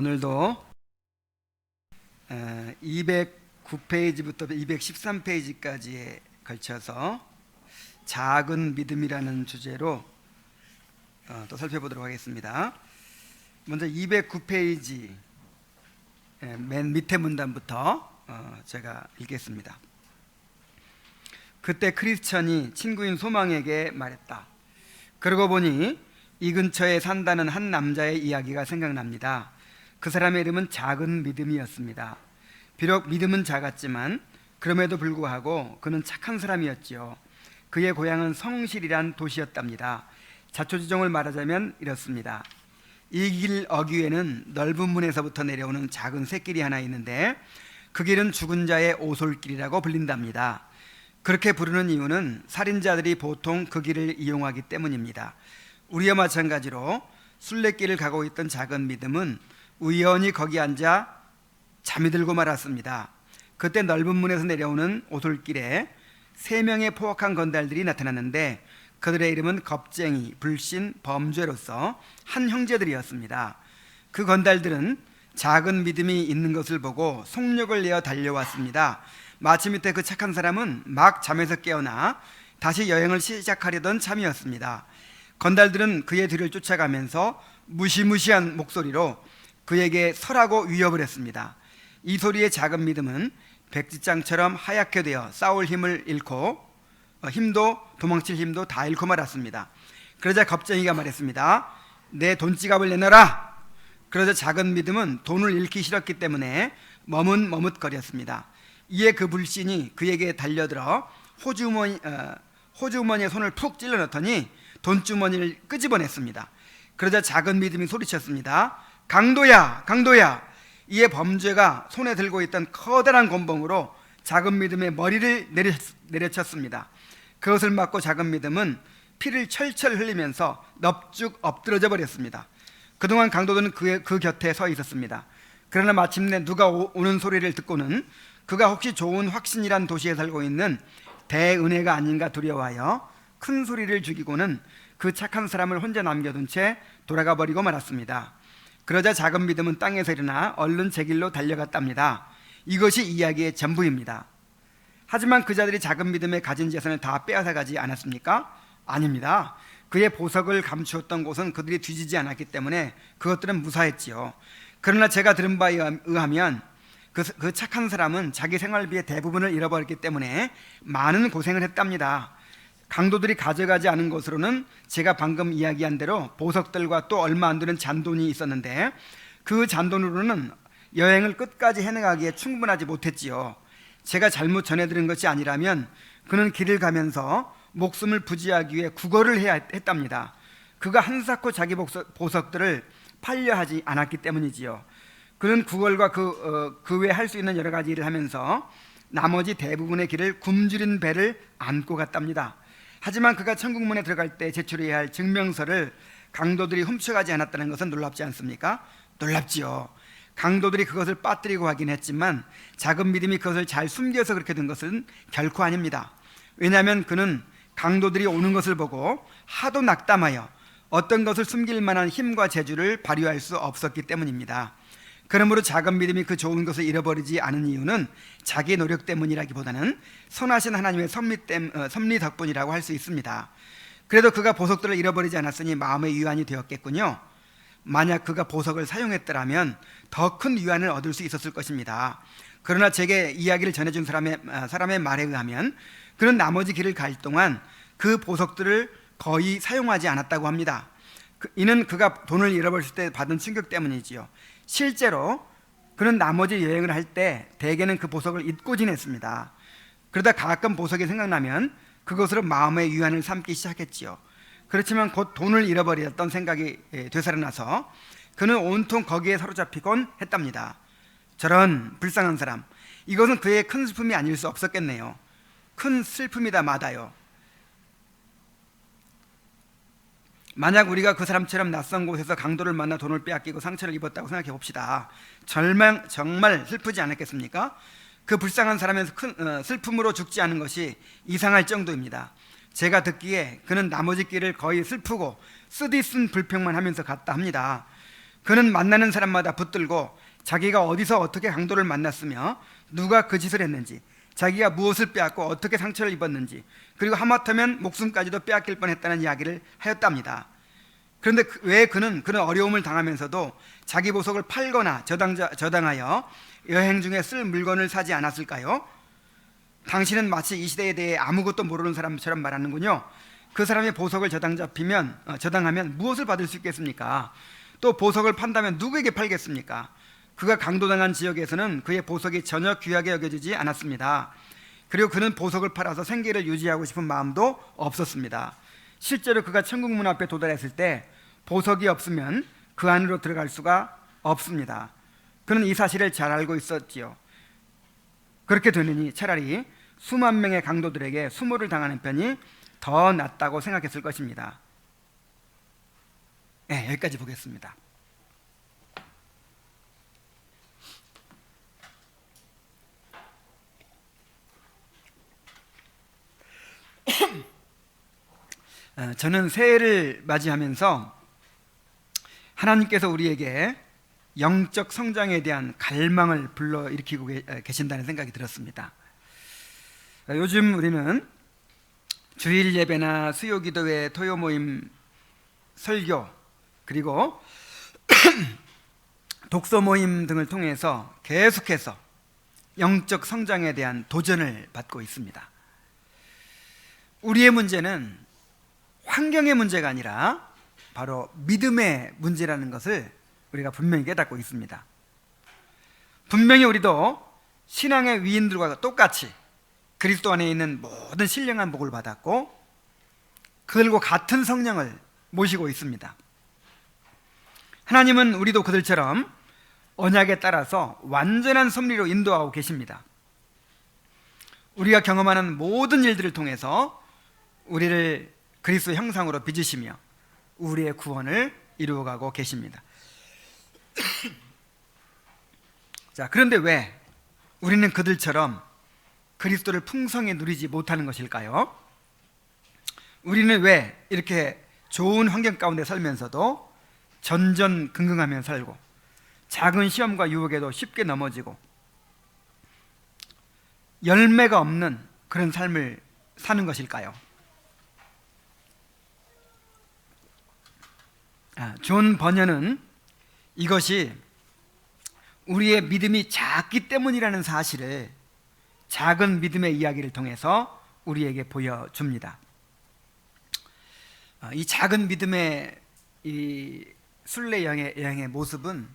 오늘도 209페이지부터 213페이지까지에 걸쳐서 작은 믿음이라는 주제로 또 살펴보도록 하겠습니다. 먼저 209페이지 맨 밑에 문단부터 제가 읽겠습니다. 그때 크리스천이 친구인 소망에게 말했다. 그러고 보니 이 근처에 산다는 한 남자의 이야기가 생각납니다. 그 사람의 이름은 작은 믿음이었습니다. 비록 믿음은 작았지만 그럼에도 불구하고 그는 착한 사람이었지요. 그의 고향은 성실이란 도시였답니다. 자초지종을 말하자면 이렇습니다. 이 길 어귀에는 넓은 문에서부터 내려오는 작은 샛길이 하나 있는데 그 길은 죽은 자의 오솔길이라고 불린답니다. 그렇게 부르는 이유는 살인자들이 보통 그 길을 이용하기 때문입니다. 우리와 마찬가지로 순례길을 가고 있던 작은 믿음은 우연히 거기 앉아 잠이 들고 말았습니다. 그때 넓은 문에서 내려오는 오솔길에 3명의 포악한 건달들이 나타났는데 그들의 이름은 겁쟁이, 불신, 범죄로서 한 형제들이었습니다. 그 건달들은 작은 믿음이 있는 것을 보고 속력을 내어 달려왔습니다. 마침이때 그 착한 사람은 막 잠에서 깨어나 다시 여행을 시작하려던 참이었습니다. 건달들은 그의 뒤를 쫓아가면서 무시무시한 목소리로 그에게 설하고 위협을 했습니다. 이 소리에 작은 믿음은 백지장처럼 하얗게 되어 싸울 힘을 잃고 도망칠 힘도 다 잃고 말았습니다. 그러자 겁쟁이가 말했습니다. 내 돈지갑을 내놔라. 그러자 작은 믿음은 돈을 잃기 싫었기 때문에 머뭇머뭇거렸습니다. 이에 그 불신이 그에게 달려들어 호주머니에 손을 푹 찔러 넣더니 돈주머니를 끄집어냈습니다. 그러자 작은 믿음이 소리쳤습니다. 강도야, 강도야. 이에 범죄가 손에 들고 있던 커다란 곤봉으로 작은 믿음의 머리를 내려쳤습니다. 그것을 맞고 작은 믿음은 피를 철철 흘리면서 넙죽 엎드러져 버렸습니다. 그동안 강도들은 그 곁에 서 있었습니다. 그러나 마침내 누가 오는 소리를 듣고는 그가 혹시 좋은 확신이란 도시에 살고 있는 대은혜가 아닌가 두려워하여 큰 소리를 죽이고는 그 착한 사람을 혼자 남겨둔 채 돌아가 버리고 말았습니다. 그러자 작은 믿음은 땅에서 일어나 얼른 제 길로 달려갔답니다. 이것이 이야기의 전부입니다. 하지만 그 자들이 작은 믿음에 가진 재산을 다 빼앗아 가지 않았습니까? 아닙니다. 그의 보석을 감추었던 곳은 그들이 뒤지지 않았기 때문에 그것들은 무사했지요. 그러나 제가 들은 바에 의하면 그 착한 사람은 자기 생활비의 대부분을 잃어버렸기 때문에 많은 고생을 했답니다. 강도들이 가져가지 않은 것으로는 제가 방금 이야기한 대로 보석들과 또 얼마 안 되는 잔돈이 있었는데 그 잔돈으로는 여행을 끝까지 해나가기에 충분하지 못했지요. 제가 잘못 전해들은 것이 아니라면 그는 길을 가면서 목숨을 부지하기 위해 구걸을 해야 했답니다. 그가 한사코 자기 보석들을 팔려 하지 않았기 때문이지요. 그는 구걸과 그 외에 할 수 있는 여러 가지 일을 하면서 나머지 대부분의 길을 굶주린 배를 안고 갔답니다. 하지만 그가 천국문에 들어갈 때 제출해야 할 증명서를 강도들이 훔쳐가지 않았다는 것은 놀랍지 않습니까? 놀랍지요. 강도들이 그것을 빠뜨리고 하긴 했지만 작은 믿음이 그것을 잘 숨겨서 그렇게 된 것은 결코 아닙니다. 왜냐하면 그는 강도들이 오는 것을 보고 하도 낙담하여 어떤 것을 숨길 만한 힘과 재주를 발휘할 수 없었기 때문입니다. 그러므로 작은 믿음이 그 좋은 것을 잃어버리지 않은 이유는 자기 노력 때문이라기보다는 선하신 하나님의 섭리 덕분이라고 할 수 있습니다. 그래도 그가 보석들을 잃어버리지 않았으니 마음의 위안이 되었겠군요. 만약 그가 보석을 사용했더라면 더 큰 위안을 얻을 수 있었을 것입니다. 그러나 제게 이야기를 전해준 사람의 말에 의하면 그는 나머지 길을 갈 동안 그 보석들을 거의 사용하지 않았다고 합니다. 이는 그가 돈을 잃어버렸을 때 받은 충격 때문이지요. 실제로 그는 나머지 여행을 할 때 대개는 그 보석을 잊고 지냈습니다. 그러다 가끔 보석이 생각나면 그것으로 마음의 위안을 삼기 시작했지요. 그렇지만 곧 돈을 잃어버렸던 생각이 되살아나서 그는 온통 거기에 사로잡히곤 했답니다. 저런 불쌍한 사람, 이것은 그의 큰 슬픔이 아닐 수 없었겠네요. 큰 슬픔이다 마다요. 만약 우리가 그 사람처럼 낯선 곳에서 강도를 만나 돈을 빼앗기고 상처를 입었다고 생각해 봅시다. 정말 슬프지 않았겠습니까? 그 불쌍한 사람의 큰 슬픔으로 죽지 않은 것이 이상할 정도입니다. 제가 듣기에 그는 나머지 길을 거의 슬프고 쓰디쓴 불평만 하면서 갔다 합니다. 그는 만나는 사람마다 붙들고 자기가 어디서 어떻게 강도를 만났으며 누가 그 짓을 했는지, 자기가 무엇을 빼앗고 어떻게 상처를 입었는지, 그리고 하마터면 목숨까지도 빼앗길 뻔했다는 이야기를 하였답니다. 그런데 왜 그는 그런 어려움을 당하면서도 자기 보석을 팔거나 저당하여 여행 중에 쓸 물건을 사지 않았을까요? 당신은 마치 이 시대에 대해 아무것도 모르는 사람처럼 말하는군요. 그 사람의 보석을 저당하면 무엇을 받을 수 있겠습니까? 또 보석을 판다면 누구에게 팔겠습니까? 그가 강도당한 지역에서는 그의 보석이 전혀 귀하게 여겨지지 않았습니다. 그리고 그는 보석을 팔아서 생계를 유지하고 싶은 마음도 없었습니다. 실제로 그가 천국 문 앞에 도달했을 때 보석이 없으면 그 안으로 들어갈 수가 없습니다. 그는 이 사실을 잘 알고 있었지요. 그렇게 되느니 차라리 수만 명의 강도들에게 수모를 당하는 편이 더 낫다고 생각했을 것입니다. 네, 여기까지 보겠습니다. 저는 새해를 맞이하면서 하나님께서 우리에게 영적 성장에 대한 갈망을 불러일으키고 계신다는 생각이 들었습니다. 요즘 우리는 주일 예배나 수요 기도회, 토요 모임, 설교, 그리고 독서 모임 등을 통해서 계속해서 영적 성장에 대한 도전을 받고 있습니다. 우리의 문제는 환경의 문제가 아니라 바로 믿음의 문제라는 것을 우리가 분명히 깨닫고 있습니다. 분명히 우리도 신앙의 위인들과 똑같이 그리스도 안에 있는 모든 신령한 복을 받았고 그들과 같은 성령을 모시고 있습니다. 하나님은 우리도 그들처럼 언약에 따라서 완전한 섭리로 인도하고 계십니다. 우리가 경험하는 모든 일들을 통해서 우리를 그리스도 형상으로 빚으시며 우리의 구원을 이루어가고 계십니다. 자, 그런데 왜 우리는 그들처럼 그리스도를 풍성히 누리지 못하는 것일까요? 우리는 왜 이렇게 좋은 환경 가운데 살면서도 전전긍긍하며 살고 작은 시험과 유혹에도 쉽게 넘어지고 열매가 없는 그런 삶을 사는 것일까요? 존 버녀는 이것이 우리의 믿음이 작기 때문이라는 사실을 작은 믿음의 이야기를 통해서 우리에게 보여줍니다. 이 작은 믿음의 이 순례 여행의 모습은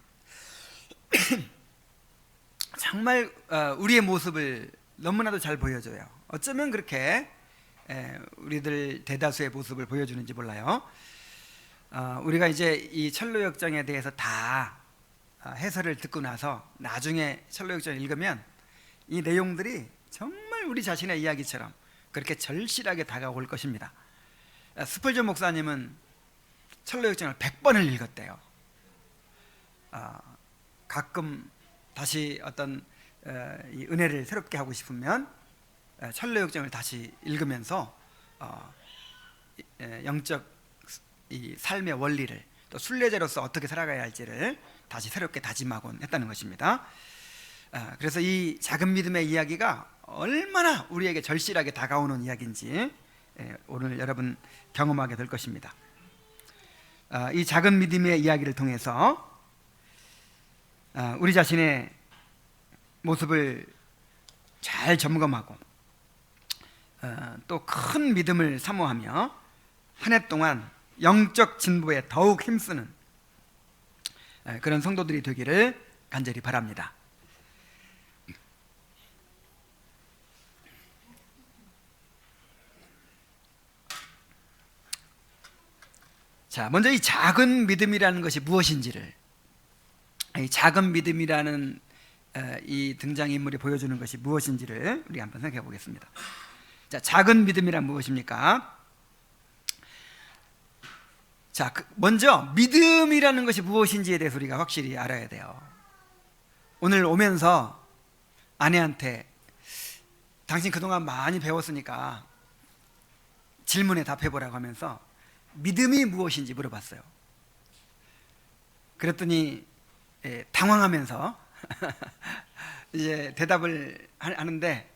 정말 우리의 모습을 너무나도 잘 보여줘요. 어쩌면 그렇게 우리들 대다수의 모습을 보여주는지 몰라요. 우리가 이제 이 철로역정에 대해서 다 해설을 듣고 나서 나중에 철로역정을 읽으면 이 내용들이 정말 우리 자신의 이야기처럼 그렇게 절실하게 다가올 것입니다. 스펄전 목사님은 철로역정을 100번을 읽었대요. 가끔 다시 어떤 이 은혜를 새롭게 하고 싶으면 철로역정을 다시 읽으면서 영적 이 삶의 원리를 또 순례자로서 어떻게 살아가야 할지를 다시 새롭게 다짐하곤 했다는 것입니다. 그래서 이 작은 믿음의 이야기가 얼마나 우리에게 절실하게 다가오는 이야기인지 오늘 여러분 경험하게 될 것입니다. 이 작은 믿음의 이야기를 통해서 우리 자신의 모습을 잘 점검하고 또 큰 믿음을 사모하며 한 해 동안 영적 진보에 더욱 힘쓰는 그런 성도들이 되기를 간절히 바랍니다. 자, 먼저 이 작은 믿음이라는 것이 무엇인지를, 이 작은 믿음이라는 이 등장인물이 보여주는 것이 무엇인지를 우리 한번 생각해 보겠습니다. 자, 작은 믿음이란 무엇입니까? 자, 먼저 믿음이라는 것이 무엇인지에 대해서 우리가 확실히 알아야 돼요. 오늘 오면서 아내한테 당신 그동안 많이 배웠으니까 질문에 답해보라고 하면서 믿음이 무엇인지 물어봤어요. 그랬더니 당황하면서 이제 대답을 하는데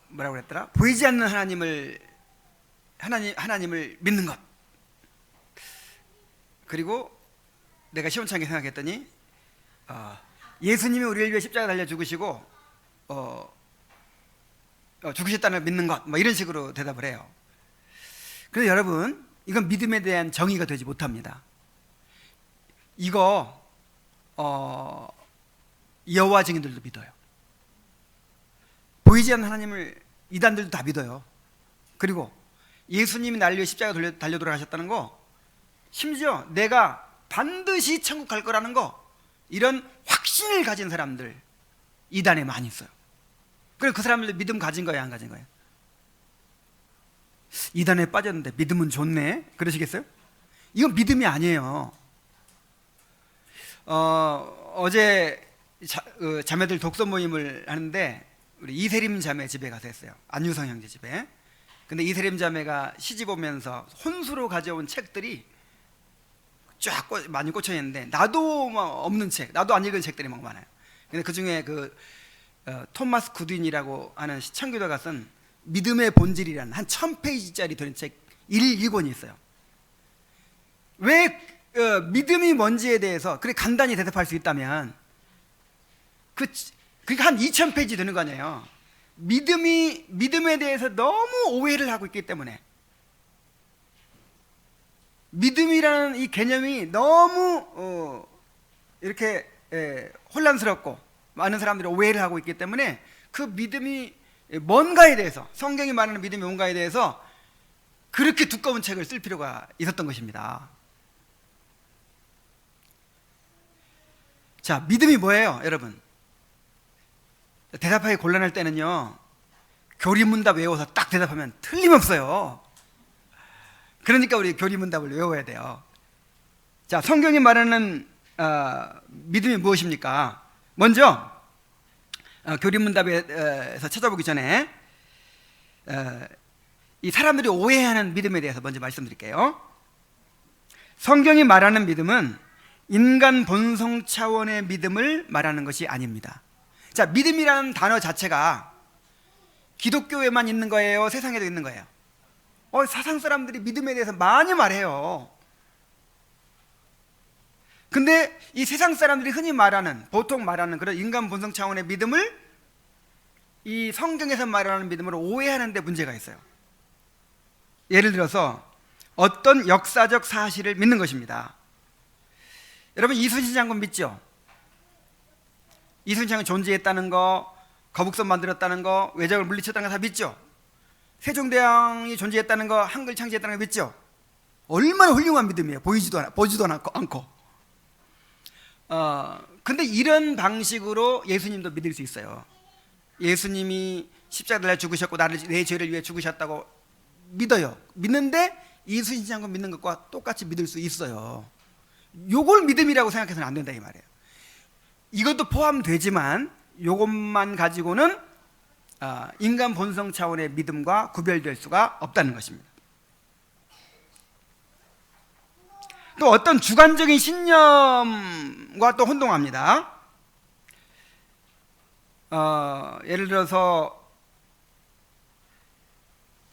뭐라고 그랬더라? 보이지 않는 하나님을 믿는 것. 그리고 내가 시원찮게 생각했더니 예수님이 우리를 위해 십자가 달려 죽으시고 죽으셨다는 걸 믿는 것, 뭐 이런 식으로 대답을 해요. 그래서 여러분, 이건 믿음에 대한 정의가 되지 못합니다. 이거 여호와 증인들도 믿어요. 보이지 않는 하나님을 이단들도 다 믿어요. 그리고 예수님이 나를 위해 십자가 달려 돌아가셨다는 거, 심지어 내가 반드시 천국 갈 거라는 거, 이런 확신을 가진 사람들 이단에 많이 있어요. 그래서 그 사람들 믿음 가진 거예요, 안 가진 거예요? 이단에 빠졌는데 믿음은 좋네, 그러시겠어요? 이건 믿음이 아니에요. 어제 자매들 독서 모임을 하는데 우리 이세림 자매 집에 가서 했어요. 안유성 형제 집에. 근데 이세림 자매가 시집 오면서 혼수로 가져온 책들이 쫙 많이 꽂혀 있는데, 나도 막 없는 책, 나도 안 읽은 책들이 막 많아요. 근데 그 중에 토마스 구딘이라고 하는 시청교도가 쓴 믿음의 본질이라는 한 1000페이지짜리 되는 책 1권이 있어요. 왜 믿음이 뭔지에 대해서 그렇게 간단히 대답할 수 있다면 그게 한 2000페이지 되는 거 아니에요. 믿음에 대해서 너무 오해를 하고 있기 때문에, 믿음이라는 이 개념이 너무 이렇게 혼란스럽고 많은 사람들이 오해를 하고 있기 때문에, 그 믿음이 뭔가에 대해서, 성경이 말하는 믿음이 뭔가에 대해서 그렇게 두꺼운 책을 쓸 필요가 있었던 것입니다. 자, 믿음이 뭐예요, 여러분? 대답하기 곤란할 때는요, 교리문답 외워서 딱 대답하면 틀림없어요. 그러니까 우리 교리문답을 외워야 돼요. 자, 성경이 말하는 믿음이 무엇입니까? 먼저 교리문답에서 찾아보기 전에 이 사람들이 오해하는 믿음에 대해서 먼저 말씀드릴게요. 성경이 말하는 믿음은 인간 본성 차원의 믿음을 말하는 것이 아닙니다. 자, 믿음이라는 단어 자체가 기독교에만 있는 거예요, 세상에도 있는 거예요? 세상 사람들이 믿음에 대해서 많이 말해요. 근데 이 세상 사람들이 흔히 보통 말하는 그런 인간 본성 차원의 믿음을 이 성경에서 말하는 믿음으로 오해하는 데 문제가 있어요. 예를 들어서 어떤 역사적 사실을 믿는 것입니다. 여러분, 이순신 장군 믿죠? 이순신 장군 존재했다는 거, 거북선 만들었다는 거, 외적을 물리쳤다는 거 다 믿죠? 세종대왕이 존재했다는 거, 한글 창제했다는 거 믿죠? 얼마나 훌륭한 믿음이에요. 보지도 않고. 근데 이런 방식으로 예수님도 믿을 수 있어요. 예수님이 십자가에 달려 죽으셨고 내 죄를 위해 죽으셨다고 믿어요. 믿는데 이순신 장군 믿는 것과 똑같이 믿을 수 있어요. 요걸 믿음이라고 생각해서는 안 된다, 이 말이에요. 이것도 포함되지만 요것만 가지고는 인간 본성 차원의 믿음과 구별될 수가 없다는 것입니다. 또 어떤 주관적인 신념과 또 혼동합니다. 예를 들어서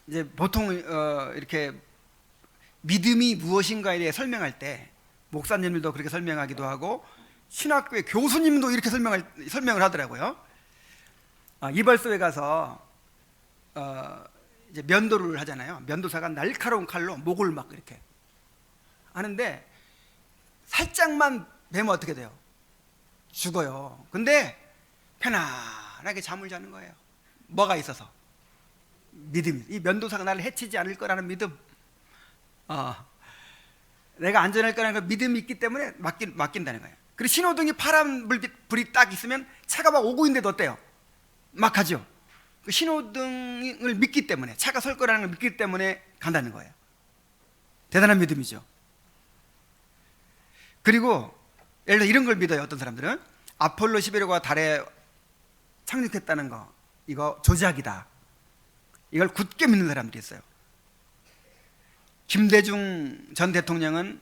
이제 보통 이렇게 믿음이 무엇인가에 대해 설명할 때 목사님들도 그렇게 설명하기도 하고 신학교의 교수님도 이렇게 설명을 하더라고요. 이발소에 가서 이제 면도를 하잖아요. 면도사가 날카로운 칼로 목을 막 이렇게 하는데 살짝만 베면 어떻게 돼요? 죽어요. 근데 편안하게 잠을 자는 거예요. 뭐가 있어서? 믿음이. 이 면도사가 나를 해치지 않을 거라는 믿음, 내가 안전할 거라는 그 믿음이 있기 때문에 맡긴다는 거예요. 그리고 신호등이 파란 불이 딱 있으면 차가 막 오고 있는데도 어때요? 막 가죠. 그 신호등을 믿기 때문에, 차가 설 거라는 걸 믿기 때문에 간다는 거예요. 대단한 믿음이죠. 그리고 예를 들어 이런 걸 믿어요. 어떤 사람들은 아폴로 11호가 달에 착륙했다는 거, 이거 조작이다. 이걸 굳게 믿는 사람들이 있어요. 김대중 전 대통령은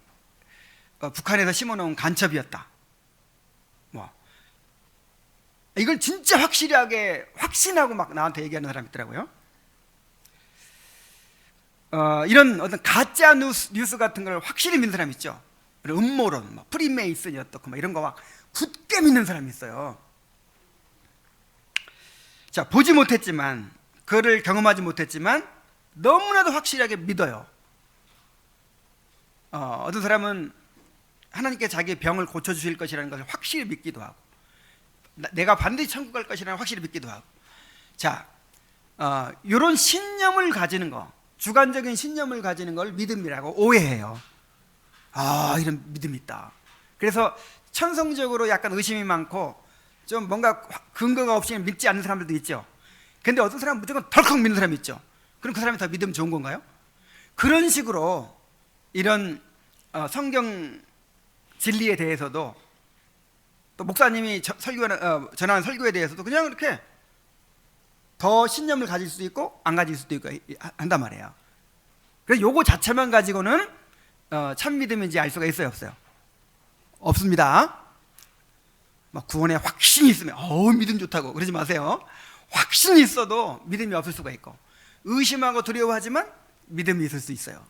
북한에서 심어놓은 간첩이었다. 뭐 이걸 진짜 확실하게 확신하고 막 나한테 얘기하는 사람이 있더라고요. 이런 어떤 가짜 뉴스 같은 걸 확실히 믿는 사람 있죠. 음모론, 뭐 프리메이슨이 어떻고 막 이런 거 막 굳게 믿는 사람이 있어요. 자, 보지 못했지만, 그를 경험하지 못했지만 너무나도 확실하게 믿어요. 어떤 사람은 하나님께 자기의 병을 고쳐주실 것이라는 것을 확실히 믿기도 하고, 내가 반드시 천국 갈 것이라는 확실히 믿기도 하고. 자, 이런 신념을 가지는 거, 주관적인 신념을 가지는 걸 믿음이라고 오해해요. 이런 믿음이 있다. 그래서 천성적으로 약간 의심이 많고 좀 뭔가 근거가 없이 믿지 않는 사람들도 있죠. 근데 어떤 사람은 무조건 덜컥 믿는 사람이 있죠. 그럼 그 사람이 더 믿으면 좋은 건가요? 그런 식으로 이런 성경 진리에 대해서도, 또 목사님이 전하는 설교에 대해서도 그냥 이렇게 더 신념을 가질 수도 있고 안 가질 수도 있고 한단 말이에요. 그래서 요거 자체만 가지고는 참 믿음인지 알 수가 있어요, 없어요? 없습니다. 막 구원에 확신이 있으면 믿음 좋다고 그러지 마세요. 확신이 있어도 믿음이 없을 수가 있고, 의심하고 두려워하지만 믿음이 있을 수 있어요.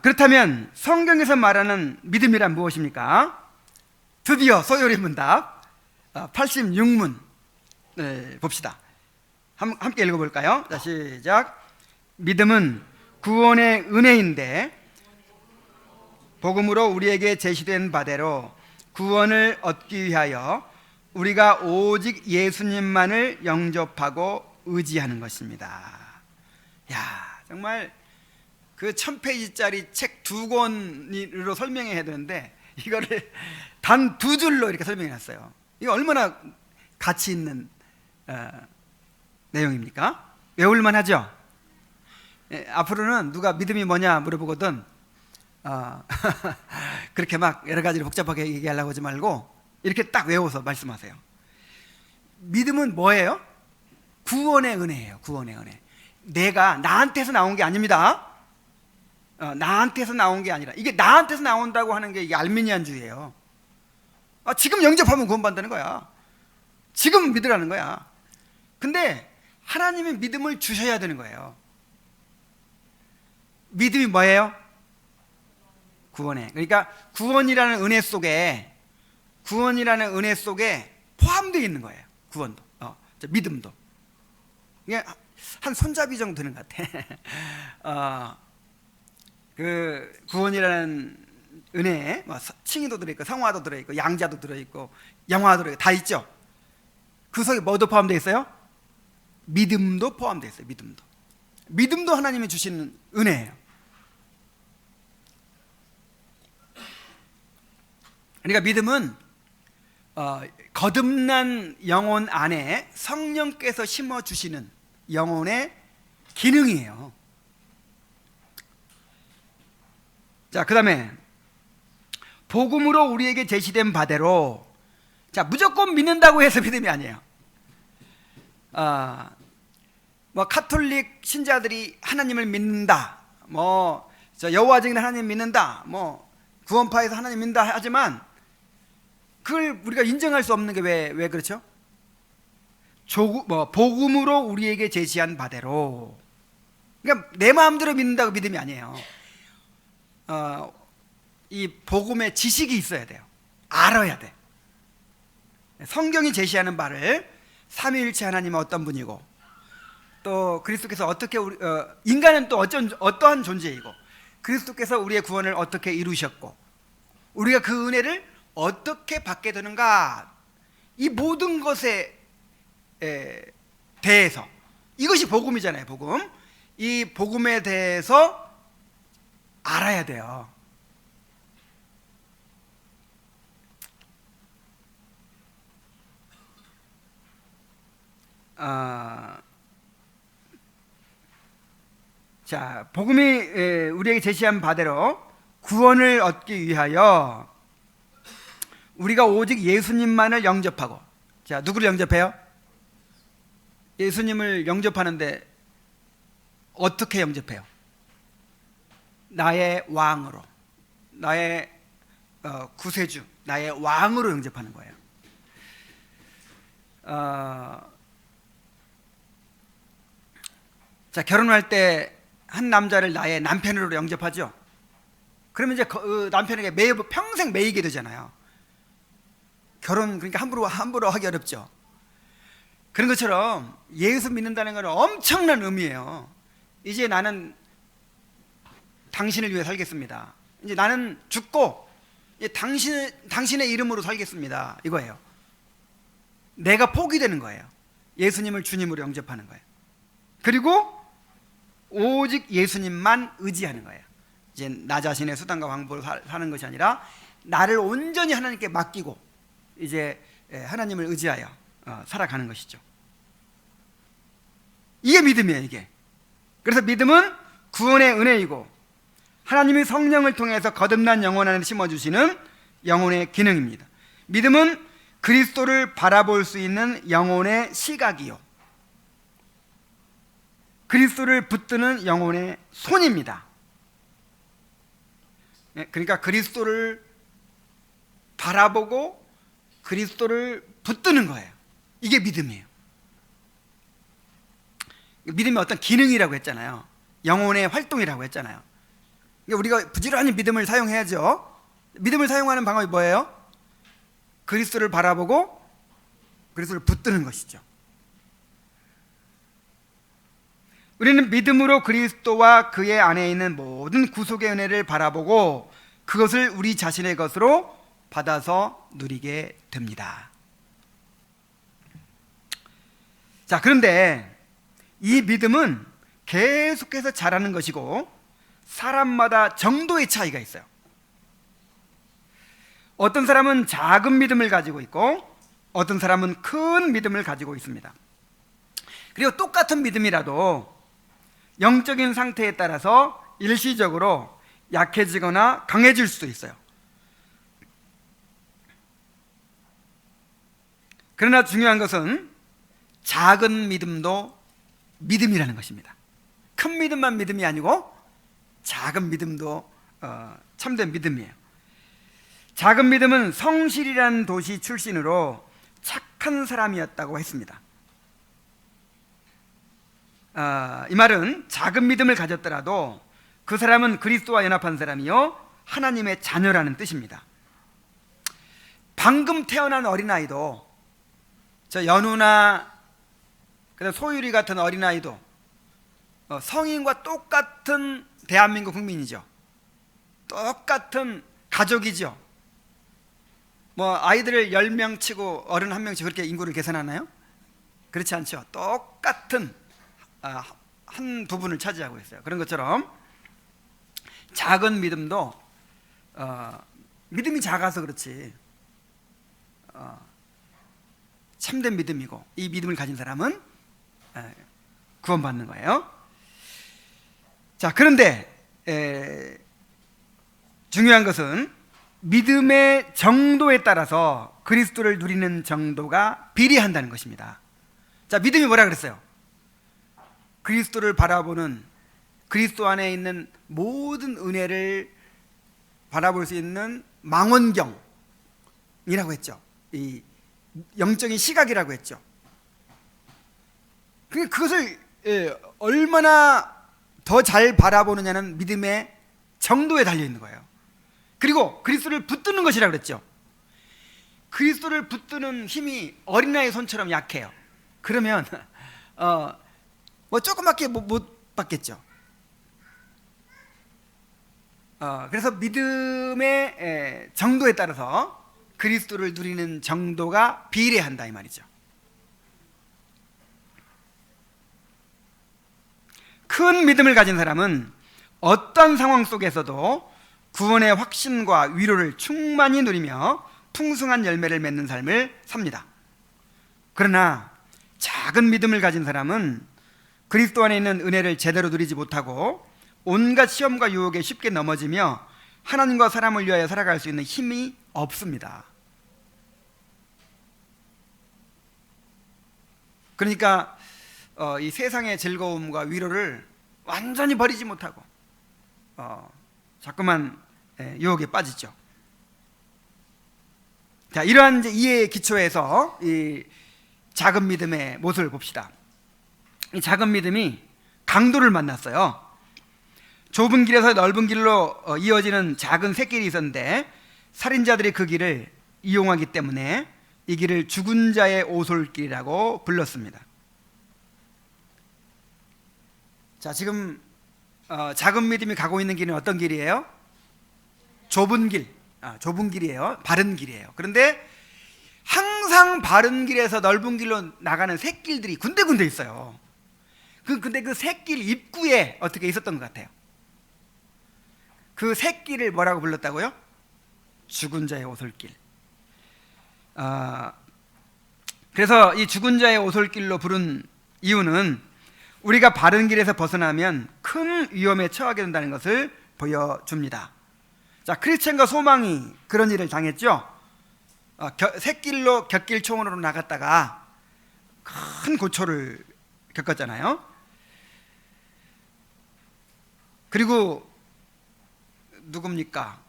그렇다면 성경에서 말하는 믿음이란 무엇입니까? 드디어 소요리 문답 86문 봅시다. 함께 읽어볼까요? 자, 시작. 믿음은 구원의 은혜인데 복음으로 우리에게 제시된 바대로 구원을 얻기 위하여 우리가 오직 예수님만을 영접하고 의지하는 것입니다. 야, 정말 그 1000페이지짜리 책 2권으로 설명해야 되는데 이거를 단 2줄로 이렇게 설명해 놨어요. 이거 얼마나 가치 있는 내용입니까? 외울만 하죠? 앞으로는 누가 믿음이 뭐냐 물어보거든 그렇게 막 여러 가지를 복잡하게 얘기하려고 하지 말고 이렇게 딱 외워서 말씀하세요. 믿음은 뭐예요? 구원의 은혜예요. 구원의 은혜. 내가 나한테서 나온 게 아닙니다. 나한테서 나온 게 아니라, 이게 나한테서 나온다고 하는 게 이게 알미니안주의예요. 지금 영접하면 구원받는다는 거야. 지금 믿으라는 거야. 근데 하나님이 믿음을 주셔야 되는 거예요. 믿음이 뭐예요? 구원에. 그러니까 구원이라는 은혜 속에 포함되어 있는 거예요. 구원도, 믿음도. 이게 한 손잡이 정도 되는 것 같아. 그 구원이라는 은혜에 칭의도 들어있고 성화도 들어있고 양자도 들어있고 영화도 들어있고 다 있죠. 그 속에 뭐도 포함되어 있어요? 믿음도 포함되어 있어요. 믿음도 하나님이 주시는 은혜예요. 그러니까 믿음은 거듭난 영혼 안에 성령께서 심어주시는 영혼의 기능이에요. 자, 그 다음에 복음으로 우리에게 제시된 바대로, 자, 무조건 믿는다고 해서 믿음이 아니에요. 뭐 카톨릭 신자들이 하나님을 믿는다, 뭐 여호와 증인 하나님 믿는다, 뭐 구원파에서 하나님 믿는다 하지만 그걸 우리가 인정할 수 없는 게 왜 그렇죠? 복음으로 우리에게 제시한 바대로. 그러니까 내 마음대로 믿는다고 믿음이 아니에요. 이 복음의 지식이 있어야 돼요. 알아야 돼. 성경이 제시하는 바를 삼위일체 하나님은 어떤 분이고, 또 그리스도께서 어떻게 인간은 또 어떠한 존재이고, 그리스도께서 우리의 구원을 어떻게 이루셨고, 우리가 그 은혜를 어떻게 받게 되는가, 이 모든 것에 대해서, 이것이 복음이잖아요. 복음. 이 복음에 대해서 알아야 돼요. 자, 복음이 우리에게 제시한 바대로 구원을 얻기 위하여 우리가 오직 예수님만을 영접하고, 자, 누구를 영접해요? 예수님을 영접하는데 어떻게 영접해요? 나의 왕으로, 나의 구세주, 나의 왕으로 영접하는 거예요. 자, 결혼할 때 한 남자를 나의 남편으로 영접하죠. 그러면 이제 그 남편에게 평생 매이게 되잖아요. 결혼 그러니까 함부로 하기 어렵죠. 그런 것처럼 예수 믿는다는 것은 엄청난 의미예요. 이제 나는 당신을 위해 살겠습니다. 이제 나는 죽고 이제 당신의 이름으로 살겠습니다. 이거예요. 내가 포기되는 거예요. 예수님을 주님으로 영접하는 거예요. 그리고 오직 예수님만 의지하는 거예요. 이제 나 자신의 수단과 방법으로 사는 것이 아니라 나를 온전히 하나님께 맡기고 이제 하나님을 의지하여 살아가는 것이죠. 이게 믿음이에요, 이게. 그래서 믿음은 구원의 은혜이고 하나님이 성령을 통해서 거듭난 영혼 안에 심어주시는 영혼의 기능입니다. 믿음은 그리스도를 바라볼 수 있는 영혼의 시각이요, 그리스도를 붙드는 영혼의 손입니다. 그러니까 그리스도를 바라보고 그리스도를 붙드는 거예요. 이게 믿음이에요. 믿음이 어떤 기능이라고 했잖아요. 영혼의 활동이라고 했잖아요. 우리가 부지런히 믿음을 사용해야죠. 믿음을 사용하는 방법이 뭐예요? 그리스도를 바라보고 그리스도를 붙드는 것이죠. 우리는 믿음으로 그리스도와 그의 안에 있는 모든 구속의 은혜를 바라보고 그것을 우리 자신의 것으로 받아서 누리게 됩니다. 자, 그런데 이 믿음은 계속해서 자라는 것이고 사람마다 정도의 차이가 있어요. 어떤 사람은 작은 믿음을 가지고 있고 어떤 사람은 큰 믿음을 가지고 있습니다. 그리고 똑같은 믿음이라도 영적인 상태에 따라서 일시적으로 약해지거나 강해질 수도 있어요. 그러나 중요한 것은 작은 믿음도 믿음이라는 것입니다. 큰 믿음만 믿음이 아니고 작은 믿음도 참된 믿음이에요. 작은 믿음은 성실이라는 도시 출신으로 착한 사람이었다고 했습니다. 이 말은 작은 믿음을 가졌더라도 그 사람은 그리스도와 연합한 사람이요 하나님의 자녀라는 뜻입니다. 방금 태어난 어린아이도, 저 연우나 소율이 같은 어린아이도 성인과 똑같은 대한민국 국민이죠. 똑같은 가족이죠. 뭐 아이들을 10명 치고 어른 1명씩 그렇게 인구를 계산하나요? 그렇지 않죠. 똑같은 한 부분을 차지하고 있어요. 그런 것처럼 작은 믿음도 믿음이 작아서 그렇지 참된 믿음이고 이 믿음을 가진 사람은 구원받는 거예요. 자, 그런데 중요한 것은 믿음의 정도에 따라서 그리스도를 누리는 정도가 비례한다는 것입니다. 자, 믿음이 뭐라 그랬어요? 그리스도를 바라보는, 그리스도 안에 있는 모든 은혜를 바라볼 수 있는 망원경이라고 했죠. 이 영적인 시각이라고 했죠. 그것을 얼마나 더 잘 바라보느냐는 믿음의 정도에 달려 있는 거예요. 그리고 그리스도를 붙드는 것이라고 그랬죠. 그리스도를 붙드는 힘이 어린아이 손처럼 약해요. 그러면 뭐 조그맣게 못 받겠죠. 그래서 믿음의 정도에 따라서 그리스도를 누리는 정도가 비례한다 이 말이죠. 큰 믿음을 가진 사람은 어떤 상황 속에서도 구원의 확신과 위로를 충만히 누리며 풍성한 열매를 맺는 삶을 삽니다. 그러나 작은 믿음을 가진 사람은 그리스도 안에 있는 은혜를 제대로 누리지 못하고 온갖 시험과 유혹에 쉽게 넘어지며 하나님과 사람을 위하여 살아갈 수 있는 힘이 없습니다. 그러니까 이 세상의 즐거움과 위로를 완전히 버리지 못하고 자꾸만 유혹에 빠지죠. 자, 이러한 이제 이해의 기초에서 이 작은 믿음의 모습을 봅시다. 이 작은 믿음이 강도를 만났어요. 좁은 길에서 넓은 길로 이어지는 작은 샛길이 있었는데 살인자들이 그 길을 이용하기 때문에 이 길을 죽은 자의 오솔길이라고 불렀습니다. 자, 지금 작은 믿음이 가고 있는 길은 어떤 길이에요? 좁은 길, 좁은 길이에요. 바른 길이에요. 그런데 항상 바른 길에서 넓은 길로 나가는 샛길들이 군데군데 있어요. 근데 그 샛길 입구에 어떻게 있었던 것 같아요? 그 샛길을 뭐라고 불렀다고요? 죽은 자의 오솔길. 그래서 이 죽은 자의 오솔길로 부른 이유는 우리가 바른 길에서 벗어나면 큰 위험에 처하게 된다는 것을 보여줍니다. 자, 크리스천과 소망이 그런 일을 당했죠. 샛길로 곁길총으로 나갔다가 큰 고초를 겪었잖아요. 그리고 누굽니까?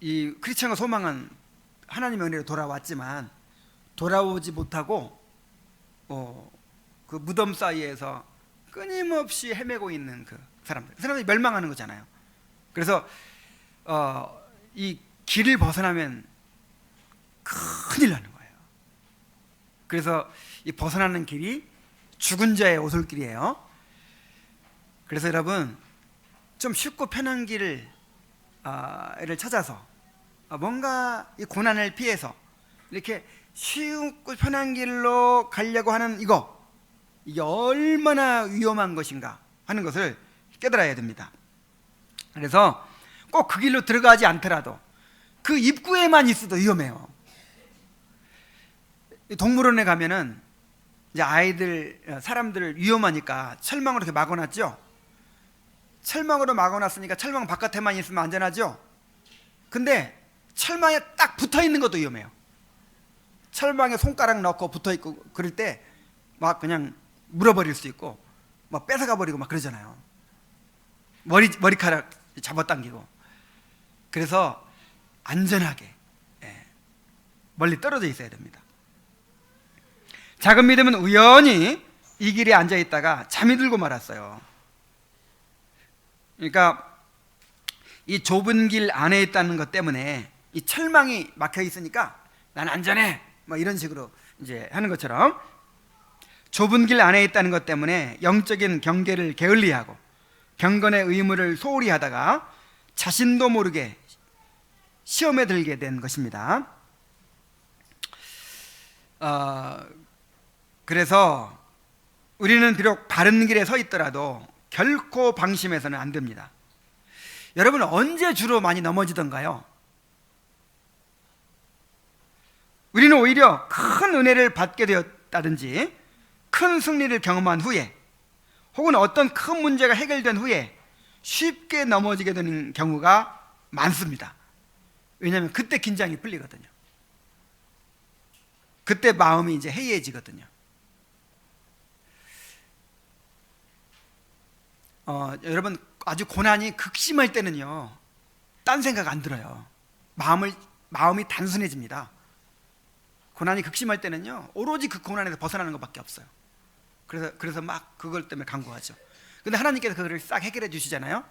이 크리스천과 소망은 하나님의 은혜로 돌아왔지만 돌아오지 못하고 그 무덤 사이에서 끊임없이 헤매고 있는 그 사람들이 멸망하는 거잖아요. 그래서 이 길을 벗어나면 큰일 나는 거예요. 그래서 이 벗어나는 길이 죽은 자의 오솔길이에요. 그래서 여러분 좀 쉽고 편한 길을 찾아서 뭔가 이 고난을 피해서 이렇게 쉽고 편한 길로 가려고 하는 이게 얼마나 위험한 것인가 하는 것을 깨달아야 됩니다. 그래서 꼭 그 길로 들어가지 않더라도 그 입구에만 있어도 위험해요. 동물원에 가면은 이제 사람들을 위험하니까 철망으로 이렇게 막아놨죠. 철망으로 막아놨으니까 철망 바깥에만 있으면 안전하죠. 근데 철망에 딱 붙어 있는 것도 위험해요. 철망에 손가락 넣고 붙어 있고 그럴 때 막 그냥 물어버릴 수 있고 막 뺏어가 버리고 막 그러잖아요. 머리카락 잡아당기고. 그래서 안전하게 멀리 떨어져 있어야 됩니다. 작은 믿음은 우연히 이 길에 앉아 있다가 잠이 들고 말았어요. 그러니까 이 좁은 길 안에 있다는 것 때문에 이 철망이 막혀 있으니까 난 안전해 뭐 이런 식으로 이제 하는 것처럼 좁은 길 안에 있다는 것 때문에 영적인 경계를 게을리하고 경건의 의무를 소홀히 하다가 자신도 모르게 시험에 들게 된 것입니다. 그래서 우리는 비록 바른 길에 서 있더라도 결코 방심해서는 안 됩니다. 여러분 언제 주로 많이 넘어지던가요? 우리는 오히려 큰 은혜를 받게 되었다든지 큰 승리를 경험한 후에 혹은 어떤 큰 문제가 해결된 후에 쉽게 넘어지게 되는 경우가 많습니다. 왜냐하면 그때 긴장이 풀리거든요. 그때 마음이 이제 해이해지거든요. 여러분 아주 고난이 극심할 때는요 딴 생각 안 들어요. 마음이 단순해집니다. 고난이 극심할 때는요 오로지 그 고난에서 벗어나는 것밖에 없어요. 그래서 막 그걸 때문에 간구하죠. 근데 하나님께서 그거를 싹 해결해 주시잖아요.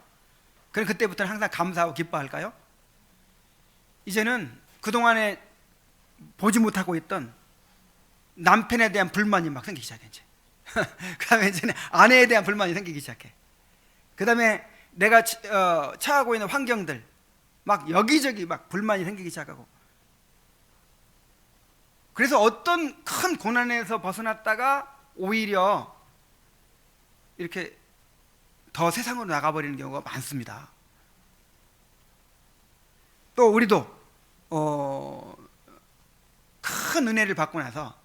그럼 그때부터는 항상 감사하고 기뻐할까요? 이제는 그동안에 보지 못하고 있던 남편에 대한 불만이 막 생기기 시작해. 이제 그 다음에 이제는 아내에 대한 불만이 생기기 시작해. 그 다음에 내가 처하고 있는 환경들 막 여기저기 막 불만이 생기기 시작하고. 그래서 어떤 큰 고난에서 벗어났다가 오히려 이렇게 더 세상으로 나가버리는 경우가 많습니다. 또 우리도 큰 은혜를 받고 나서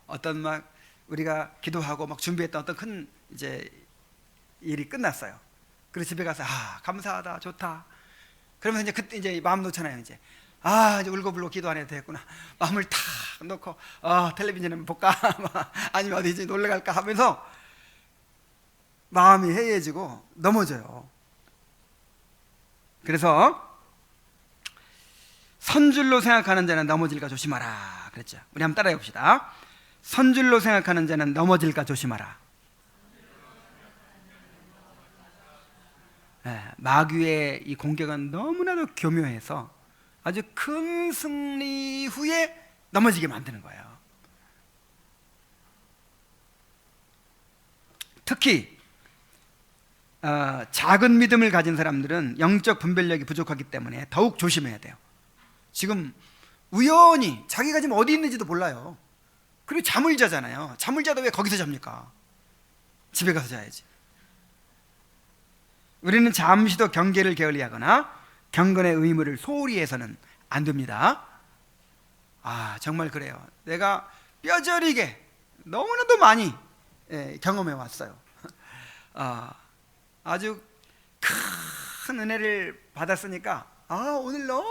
어떤 막 우리가 기도하고 막 준비했던 어떤 큰 이제 일이 끝났어요. 그래서 집에 가서 감사하다 좋다. 그러면서 이제 그때 이제 마음 놓잖아요. 이제 아, 이제 울고불고 기도 안 해도 되겠구나. 마음을 탁 놓고 텔레비전 볼까 아니면 어디 이제 놀러 갈까 하면서 마음이 해이해지고 넘어져요. 그래서 선줄로 생각하는 자는 넘어질까 조심하라 그랬죠. 우리 한번 따라해 봅시다. 선줄로 생각하는 자는 넘어질까 조심하라. 마귀의 이 공격은 너무나도 교묘해서 아주 큰 승리 후에 넘어지게 만드는 거예요. 특히 작은 믿음을 가진 사람들은 영적 분별력이 부족하기 때문에 더욱 조심해야 돼요. 지금 우연히 자기가 지금 어디 있는지도 몰라요. 그리고 잠을 자잖아요. 잠을 자도 왜 거기서 잡니까? 집에 가서 자야지. 우리는 잠시도 경계를 게을리하거나 경건의 의무를 소홀히 해서는 안 됩니다. 정말 그래요. 내가 뼈저리게 너무나도 많이 경험해 왔어요. 아주 큰 은혜를 받았으니까 오늘 너무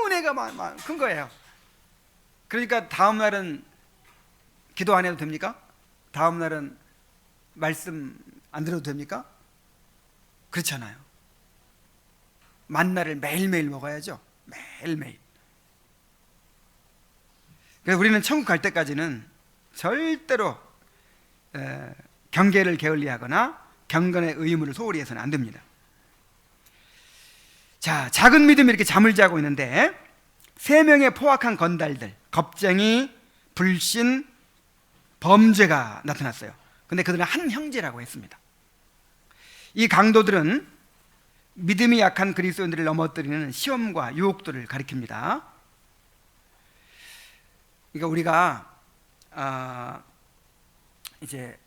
은혜가 큰 거예요. 그러니까 다음 날은 기도 안 해도 됩니까? 다음 날은 말씀 안 들어도 됩니까? 그렇잖아요. 만나를 매일매일 먹어야죠. 매일매일. 그래서 우리는 천국 갈 때까지는 절대로 경계를 게을리하거나 경건의 의무를 소홀히 해서는 안 됩니다. 자, 작은 믿음이 이렇게 잠을 자고 있는데 3명의 포악한 건달들, 겁쟁이, 불신, 범죄가 나타났어요. 근데 그들은 한 형제라고 했습니다. 이 강도들은 믿음이 약한 그리스도인들을 넘어뜨리는 시험과 유혹들을 가리킵니다. 그러니까 우리가 이제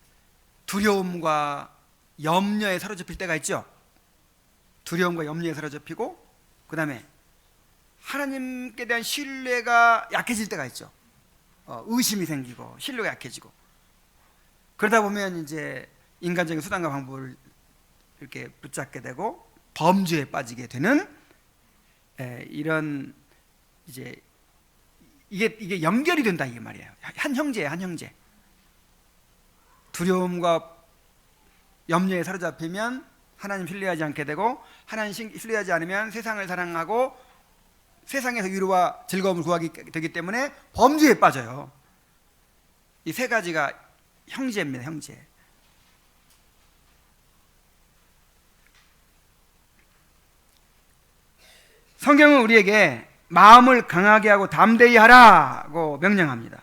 두려움과 염려에 사로잡힐 때가 있죠. 두려움과 염려에 사로잡히고 그 다음에 하나님께 대한 신뢰가 약해질 때가 있죠. 의심이 생기고 신뢰가 약해지고 그러다 보면 이제 인간적인 수단과 방법을 이렇게 붙잡게 되고 범죄에 빠지게 되는 이런 이제 이게 연결이 된다 이게 말이에요. 한 형제예요, 한 형제. 두려움과 염려에 사로잡히면 하나님 신뢰하지 않게 되고 하나님 신뢰하지 않으면 세상을 사랑하고 세상에서 위로와 즐거움을 구하게 되기 때문에 범죄에 빠져요. 이 3가지가 형제입니다, 형제. 성경은 우리에게 마음을 강하게 하고 담대히 하라고 명령합니다.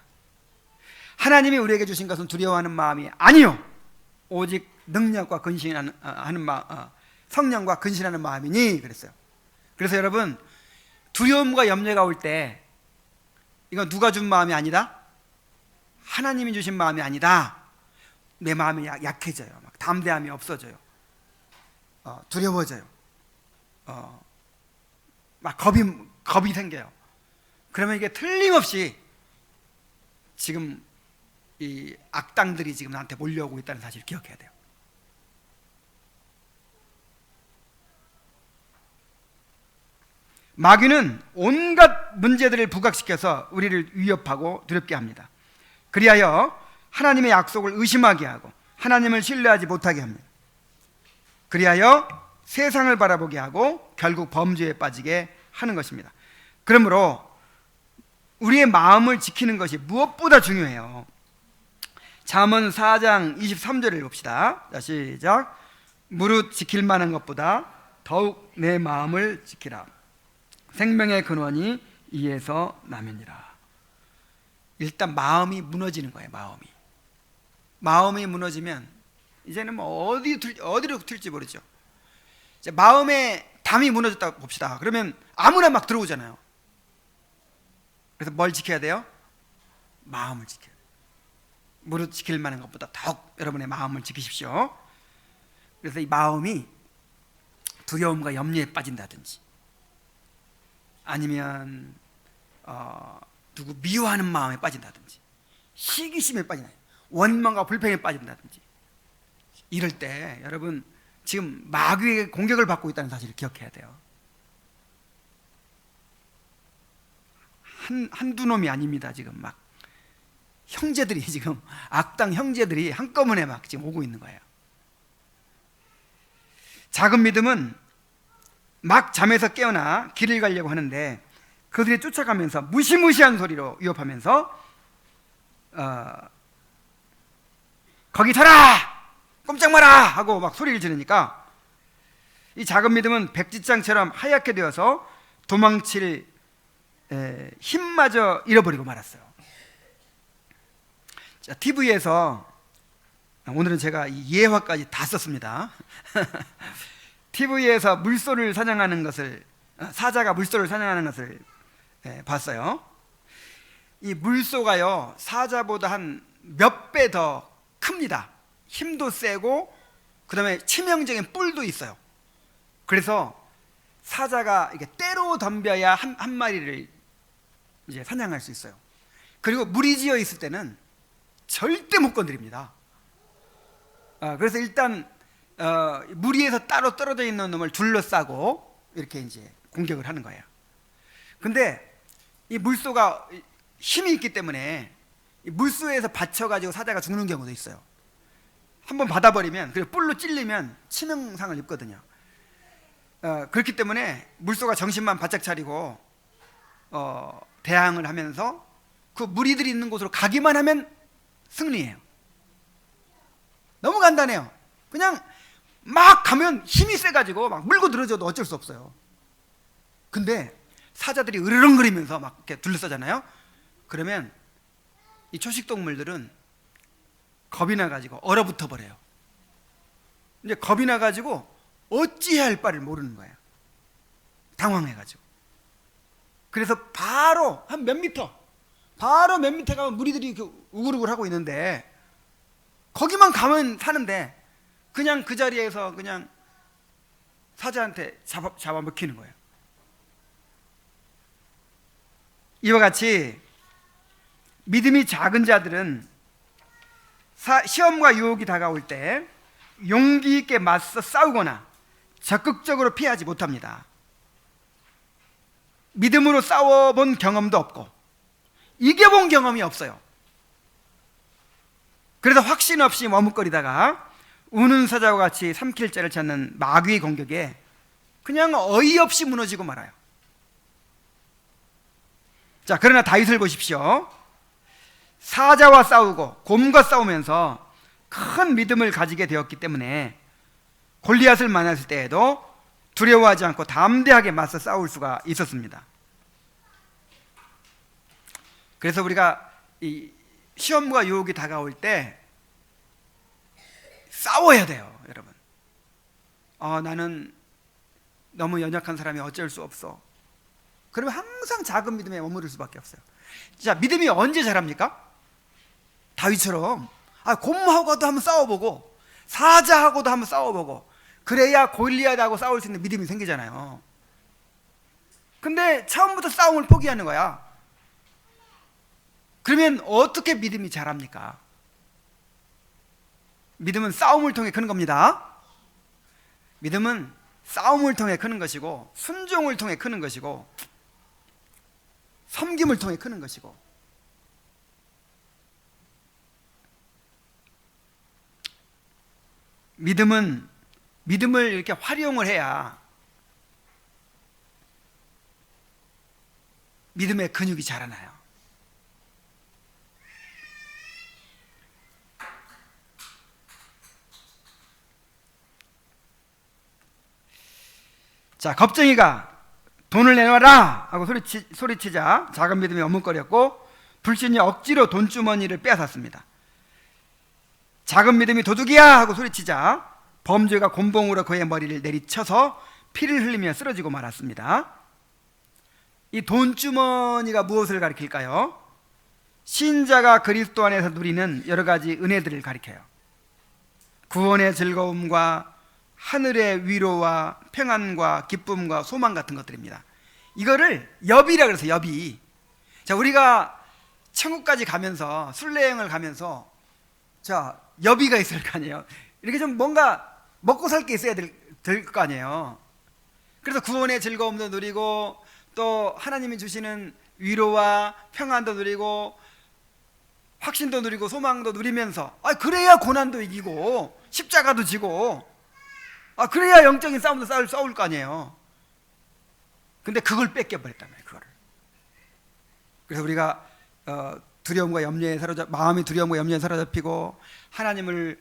하나님이 우리에게 주신 것은 두려워하는 마음이 아니요 오직 능력과 근신하는 성령과 근신하는 마음이니 그랬어요. 그래서 여러분 두려움과 염려가 올 때 이건 누가 준 마음이 아니다. 하나님이 주신 마음이 아니다. 내 마음이 약해져요. 막 담대함이 없어져요. 두려워져요. 막 겁이 생겨요. 그러면 이게 틀림없이 지금 이 악당들이 지금 나한테 몰려오고 있다는 사실을 기억해야 돼요. 마귀는 온갖 문제들을 부각시켜서 우리를 위협하고 두렵게 합니다. 그리하여 하나님의 약속을 의심하게 하고 하나님을 신뢰하지 못하게 합니다. 그리하여 세상을 바라보게 하고 결국 범죄에 빠지게 하는 것입니다. 그러므로 우리의 마음을 지키는 것이 무엇보다 중요해요. 잠언 4장 23절을 봅시다. 자, 시작. 무릇 지킬 만한 것보다 더욱 내 마음을 지키라. 생명의 근원이 이에서 나면이라. 일단 마음이 무너지는 거예요. 마음이 무너지면 이제는 뭐 어디로 튈지 모르죠. 이제 마음에 담이 무너졌다 봅시다. 그러면 아무나 막 들어오잖아요. 그래서 뭘 지켜야 돼요? 마음을 지켜야 돼요. 무릇 지킬 만한 것보다 더욱 여러분의 마음을 지키십시오. 그래서 이 마음이 두려움과 염려에 빠진다든지 아니면 누구 미워하는 마음에 빠진다든지 시기심에 빠지나요? 원망과 불평에 빠진다든지 이럴 때 여러분 지금 마귀의 공격을 받고 있다는 사실을 기억해야 돼요. 한두 놈이 아닙니다. 지금 막 형제들이 지금 악당 형제들이 한꺼번에 막 지금 오고 있는 거예요. 작은 믿음은 막 잠에서 깨어나 길을 가려고 하는데 그들이 쫓아가면서 무시무시한 소리로 위협하면서 거기 서라! 꼼짝 마라! 하고 막 소리를 지르니까 이 작은 믿음은 백지장처럼 하얗게 되어서 도망칠 힘마저 잃어버리고 말았어요. 자, TV에서 오늘은 제가 이 예화까지 다 썼습니다. TV에서 물소를 사냥하는 것을 사자가 물소를 사냥하는 것을 봤어요. 이 물소가요 사자보다 한 몇 배 더 큽니다. 힘도 세고 그 다음에 치명적인 뿔도 있어요. 그래서 사자가 이게 때로 덤벼야 한 마리를 이제 사냥할 수 있어요. 그리고 물이 지어 있을 때는 절대 못 건드립니다. 그래서 일단 무리에서 따로 떨어져 있는 놈을 둘러싸고 이렇게 이제 공격을 하는 거예요. 근데 이 물소가 힘이 있기 때문에 이 물소에서 받쳐가지고 사자가 죽는 경우도 있어요. 한번 받아버리면 그리고 뿔로 찔리면 치명상을 입거든요. 그렇기 때문에 물소가 정신만 바짝 차리고 대항을 하면서 그 무리들이 있는 곳으로 가기만 하면 승리해요. 너무 간단해요. 그냥 막 가면 힘이 세가지고 막 물고 늘어져도 어쩔 수 없어요. 근데 사자들이 으르렁거리면서 막 이렇게 둘러싸잖아요. 그러면 이 초식동물들은 겁이 나가지고 얼어붙어 버려요. 이제 겁이 나가지고 어찌해야 할 바를 모르는 거예요. 당황해가지고. 그래서 바로 한 몇 미터, 바로 몇 미터 가면 무리들이 우글우글 하고 있는데 거기만 가면 사는데 그냥 그 자리에서 그냥 사자한테 잡아먹히는 거예요. 이와 같이 믿음이 작은 자들은 시험과 유혹이 다가올 때 용기 있게 맞서 싸우거나 적극적으로 피하지 못합니다. 믿음으로 싸워본 경험도 없고 이겨본 경험이 없어요. 그래서 확신 없이 머뭇거리다가 우는 사자와 같이 삼킬 자를 찾는 마귀의 공격에 그냥 어이없이 무너지고 말아요. 자, 그러나 다윗을 보십시오. 사자와 싸우고 곰과 싸우면서 큰 믿음을 가지게 되었기 때문에 골리앗을 만났을 때에도 두려워하지 않고 담대하게 맞서 싸울 수가 있었습니다. 그래서 우리가 이 시험과 유혹이 다가올 때 싸워야 돼요, 여러분. 나는 너무 연약한 사람이 어쩔 수 없어. 그러면 항상 작은 믿음에 머무를 수밖에 없어요. 자, 믿음이 언제 자랍니까? 다윗처럼 곰하고도 한번 싸워보고 사자하고도 한번 싸워보고 그래야 골리앗하고 싸울 수 있는 믿음이 생기잖아요. 근데 처음부터 싸움을 포기하는 거야. 그러면 어떻게 믿음이 자랍니까? 믿음은 싸움을 통해 크는 겁니다. 믿음은 싸움을 통해 크는 것이고 순종을 통해 크는 것이고 섬김을 통해 크는 것이고 믿음을 이렇게 활용을 해야 믿음의 근육이 자라나요. 자, 겁쟁이가 돈을 내놔라 하고 소리치자 작은 믿음이 어문거렸고 불신이 억지로 돈주머니를 빼앗았습니다. 작은 믿음이 도둑이야 하고 소리치자 범죄가 곤봉으로 그의 머리를 내리쳐서 피를 흘리며 쓰러지고 말았습니다. 이 돈주머니가 무엇을 가리킬까요? 신자가 그리스도 안에서 누리는 여러 가지 은혜들을 가리켜요. 구원의 즐거움과 하늘의 위로와 평안과 기쁨과 소망 같은 것들입니다. 이거를 여비라 그래서 여비. 자, 우리가 천국까지 가면서 순례여행을 가면서 자, 여비가 있을 거 아니에요. 이렇게 좀 뭔가 먹고 살 게 있어야 될 거 아니에요. 그래서 구원의 즐거움도 누리고 또 하나님이 주시는 위로와 평안도 누리고 확신도 누리고 소망도 누리면서 그래야 고난도 이기고 십자가도 지고 그래야 영적인 싸움도 싸울 거 아니에요. 근데 그걸 뺏겨버렸단 말이에요. 그거를. 그래서 우리가 두려움과 염려에 마음이 두려움과 염려에 사로잡히고 하나님을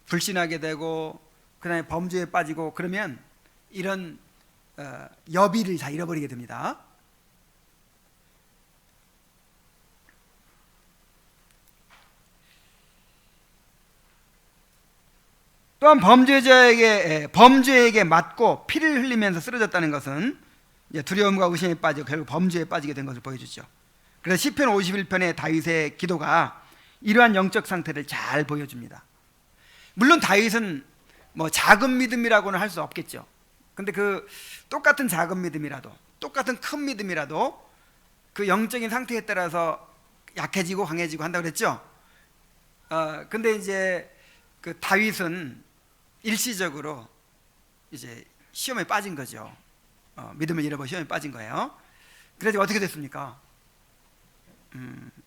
불신하게 되고 그 다음에 범죄에 빠지고 그러면 이런 여비를 다 잃어버리게 됩니다. 또한 범죄에게 맞고 피를 흘리면서 쓰러졌다는 것은 이제 두려움과 의심에 빠지고 결국 범죄에 빠지게 된 것을 보여주죠. 그래서 시편 51편의 다윗의 기도가 이러한 영적 상태를 잘 보여줍니다. 물론 다윗은 뭐 작은 믿음이라고는 할 수 없겠죠. 근데 그 똑같은 작은 믿음이라도, 똑같은 큰 믿음이라도 그 영적인 상태에 따라서 약해지고 강해지고 한다고 그랬죠. 근데 이제 그 다윗은 일시적으로 이제 시험에 빠진 거죠. 믿음을 잃어버리고 시험에 빠진 거예요. 그래서 어떻게 됐습니까?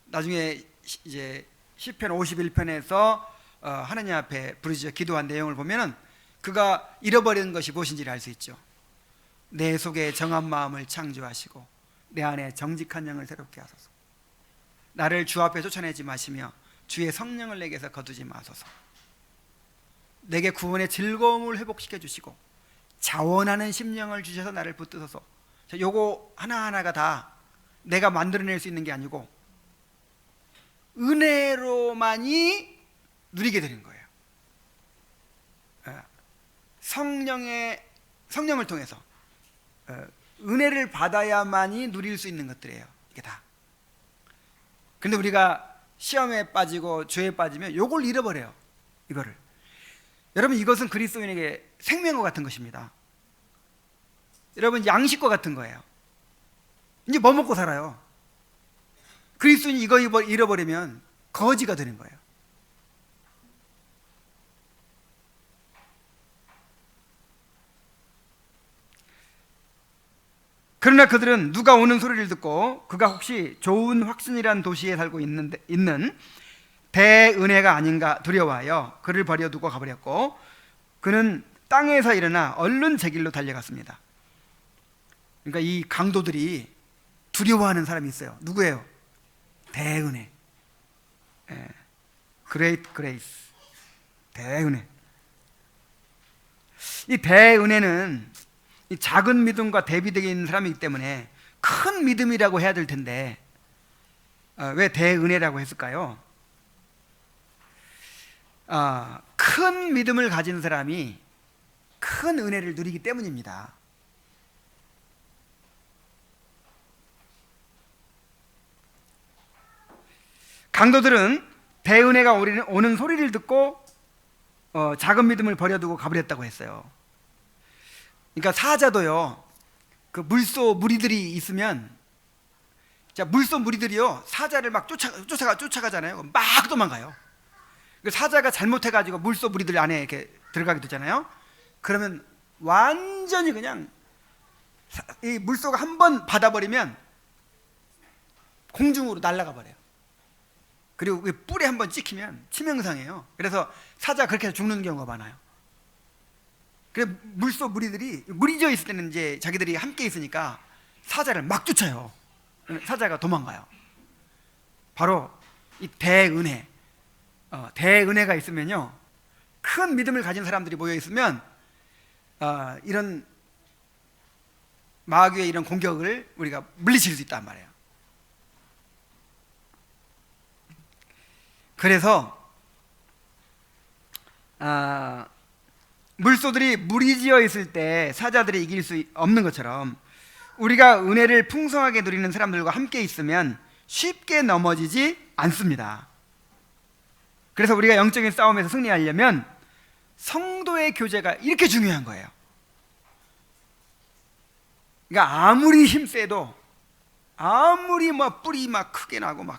나중에 이제 시편 51편에서 하나님 앞에 부르짖어 기도한 내용을 보면은 그가 잃어버린 것이 무엇인지를 알 수 있죠. 내 속에 정한 마음을 창조하시고 내 안에 정직한 영을 새롭게 하소서. 나를 주 앞에 쫓아내지 마시며 주의 성령을 내게서 거두지 마소서. 내게 구원의 즐거움을 회복시켜 주시고 자원하는 심령을 주셔서 나를 붙드소서. 요거 하나하나가 다 내가 만들어낼 수 있는 게 아니고 은혜로만이 누리게 되는 거예요. 성령을 통해서 은혜를 받아야만이 누릴 수 있는 것들이에요. 이게 다. 근데 우리가 시험에 빠지고 죄에 빠지면 요걸 잃어버려요. 이거를. 여러분, 이것은 그리스도인에게 생명과 같은 것입니다. 여러분, 양식과 같은 거예요. 이제 뭐 먹고 살아요? 그리스도인이 이거 잃어버리면 거지가 되는 거예요. 그러나 그들은 누가 오는 소리를 듣고 그가 혹시 좋은 확신이란 도시에 살고 있는 대은혜가 아닌가 두려워하여 그를 버려두고 가버렸고 그는 땅에서 일어나 얼른 제 길로 달려갔습니다. 그러니까 이 강도들이 두려워하는 사람이 있어요. 누구예요? 대은혜. Great Grace. 대은혜. 이 대은혜는 이 작은 믿음과 대비되어 있는 사람이기 때문에 큰 믿음이라고 해야 될 텐데 왜 대은혜라고 했을까요? 큰 믿음을 가진 사람이 큰 은혜를 누리기 때문입니다. 강도들은 대은혜가 오는 소리를 듣고 작은 믿음을 버려두고 가버렸다고 했어요. 그러니까 사자도요, 그 물소 무리들이 있으면, 자, 물소 무리들이요 사자를 막 쫓아가잖아요. 막 도망가요. 사자가 잘못해가지고 물소 무리들 안에 이렇게 들어가게 되잖아요. 그러면 완전히 그냥 이 물소가 한번 받아버리면 공중으로 날아가 버려요. 그리고 뿔에 한번 찍히면 치명상이에요. 그래서 사자가 그렇게 해서 죽는 경우가 많아요. 그래 물소 무리들이 무리져 있을 때는 이제 자기들이 함께 있으니까 사자를 막 쫓아요. 사자가 도망가요. 바로 이 대은혜, 대은혜가 있으면요, 큰 믿음을 가진 사람들이 모여 있으면 이런 마귀의 이런 공격을 우리가 물리칠 수 있단 말이에요. 그래서 물소들이 무리지어 있을 때 사자들이 이길 수 없는 것처럼 우리가 은혜를 풍성하게 누리는 사람들과 함께 있으면 쉽게 넘어지지 않습니다. 그래서 우리가 영적인 싸움에서 승리하려면 성도의 교제가 이렇게 중요한 거예요. 그러니까 아무리 힘세도, 아무리 뭐 뿔이 막 크게 나고 막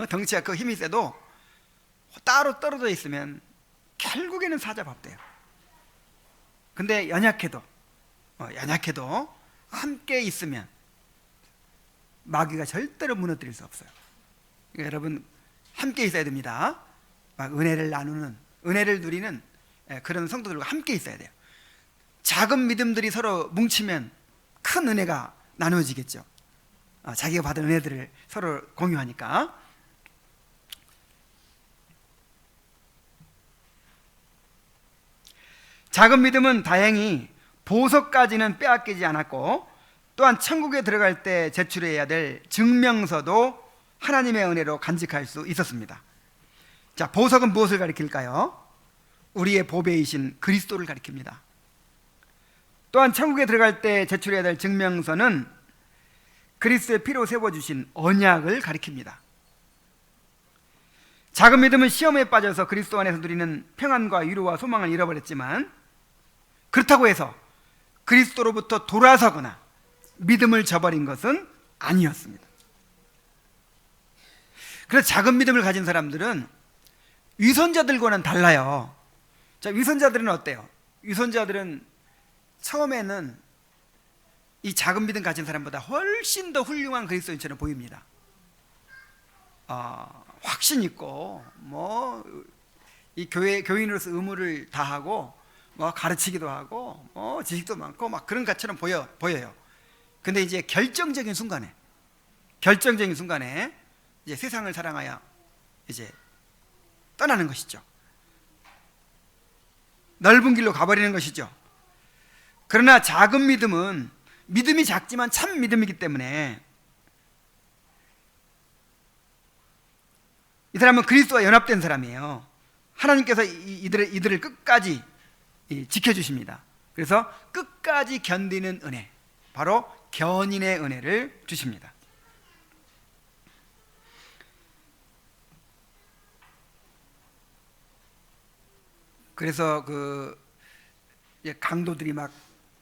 덩치가 그 힘이 세도 따로 떨어져 있으면 결국에는 사자 밥 돼요. 근데 연약해도 함께 있으면 마귀가 절대로 무너뜨릴 수 없어요. 그러니까 여러분 함께 있어야 됩니다. 막 은혜를 나누는, 은혜를 누리는 그런 성도들과 함께 있어야 돼요. 작은 믿음들이 서로 뭉치면 큰 은혜가 나누어지겠죠. 자기가 받은 은혜들을 서로 공유하니까. 작은 믿음은 다행히 보석까지는 빼앗기지 않았고, 또한 천국에 들어갈 때 제출해야 될 증명서도 하나님의 은혜로 간직할 수 있었습니다. 자, 보석은 무엇을 가리킬까요? 우리의 보배이신 그리스도를 가리킵니다. 또한 천국에 들어갈 때 제출해야 될 증명서는 그리스도의 피로 세워주신 언약을 가리킵니다. 작은 믿음은 시험에 빠져서 그리스도 안에서 누리는 평안과 위로와 소망을 잃어버렸지만, 그렇다고 해서 그리스도로부터 돌아서거나 믿음을 저버린 것은 아니었습니다. 그래서 작은 믿음을 가진 사람들은 위선자들과는 달라요. 자, 위선자들은 어때요? 위선자들은 처음에는 이 작은 믿음 가진 사람보다 훨씬 더 훌륭한 그리스도인처럼 보입니다. 확신 있고 이 교인으로서 의무를 다하고 가르치기도 하고 지식도 많고 막 그런 것처럼 보여요. 근데 이제 결정적인 순간에 이제 세상을 사랑하여 이제 떠나는 것이죠. 넓은 길로 가버리는 것이죠. 그러나 작은 믿음은 믿음이 작지만 참 믿음이기 때문에 이 사람은 그리스도와 연합된 사람이에요. 하나님께서 이들을 끝까지 지켜주십니다. 그래서 끝까지 견디는 은혜, 바로 견인의 은혜를 주십니다. 그래서 강도들이 막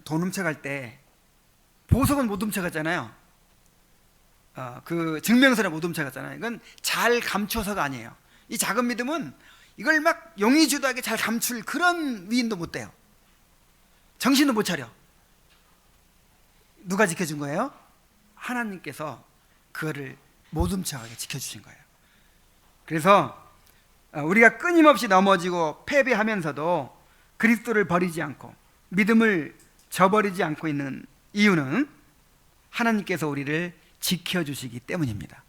돈 훔쳐갈 때 보석은 못 훔쳐갔잖아요. 그 증명서를 못 훔쳐갔잖아요. 이건 잘 감춰서가 아니에요. 이 작은 믿음은 이걸 막 용의주도하게 잘 감출 그런 위인도 못 돼요. 정신도 못 차려. 누가 지켜준 거예요? 하나님께서 그거를 못 훔쳐가게 지켜주신 거예요. 그래서 우리가 끊임없이 넘어지고 패배하면서도 그리스도를 버리지 않고 믿음을 저버리지 않고 있는 이유는 하나님께서 우리를 지켜주시기 때문입니다.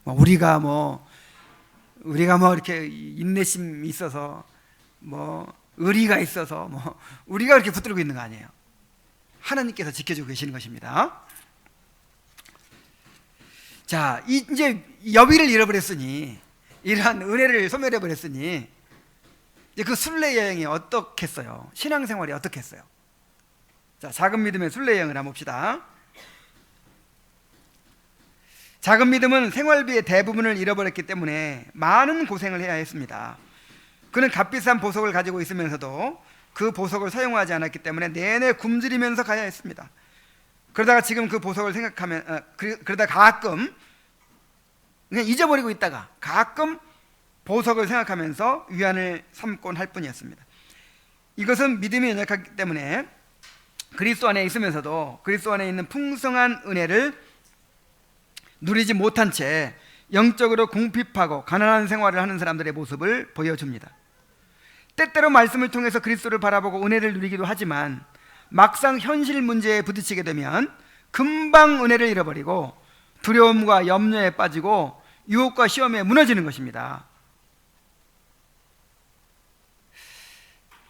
우리가 이렇게 인내심이 있어서 의리가 있어서 우리가 이렇게 붙들고 있는 거 아니에요. 하나님께서 지켜주고 계시는 것입니다. 자, 이제 여비를 잃어버렸으니, 이러한 은혜를 소멸해버렸으니 이제 그 순례 여행이 어떻겠어요? 신앙생활이 어떻겠어요? 자, 작은 믿음의 순례 여행을 한번 봅시다. 작은 믿음은 생활비의 대부분을 잃어버렸기 때문에 많은 고생을 해야 했습니다. 그는 값비싼 보석을 가지고 있으면서도 그 보석을 사용하지 않았기 때문에 내내 굶주리면서 가야 했습니다. 그러다가 지금 그 보석을 생각하면 그러다 가끔 그냥 잊어버리고 있다가 가끔 보석을 생각하면서 위안을 삼곤 할 뿐이었습니다. 이것은 믿음이 연약하기 때문에 그리스도 안에 있으면서도 그리스도 안에 있는 풍성한 은혜를 누리지 못한 채 영적으로 궁핍하고 가난한 생활을 하는 사람들의 모습을 보여줍니다. 때때로 말씀을 통해서 그리스도를 바라보고 은혜를 누리기도 하지만 막상 현실 문제에 부딪히게 되면 금방 은혜를 잃어버리고 두려움과 염려에 빠지고 유혹과 시험에 무너지는 것입니다.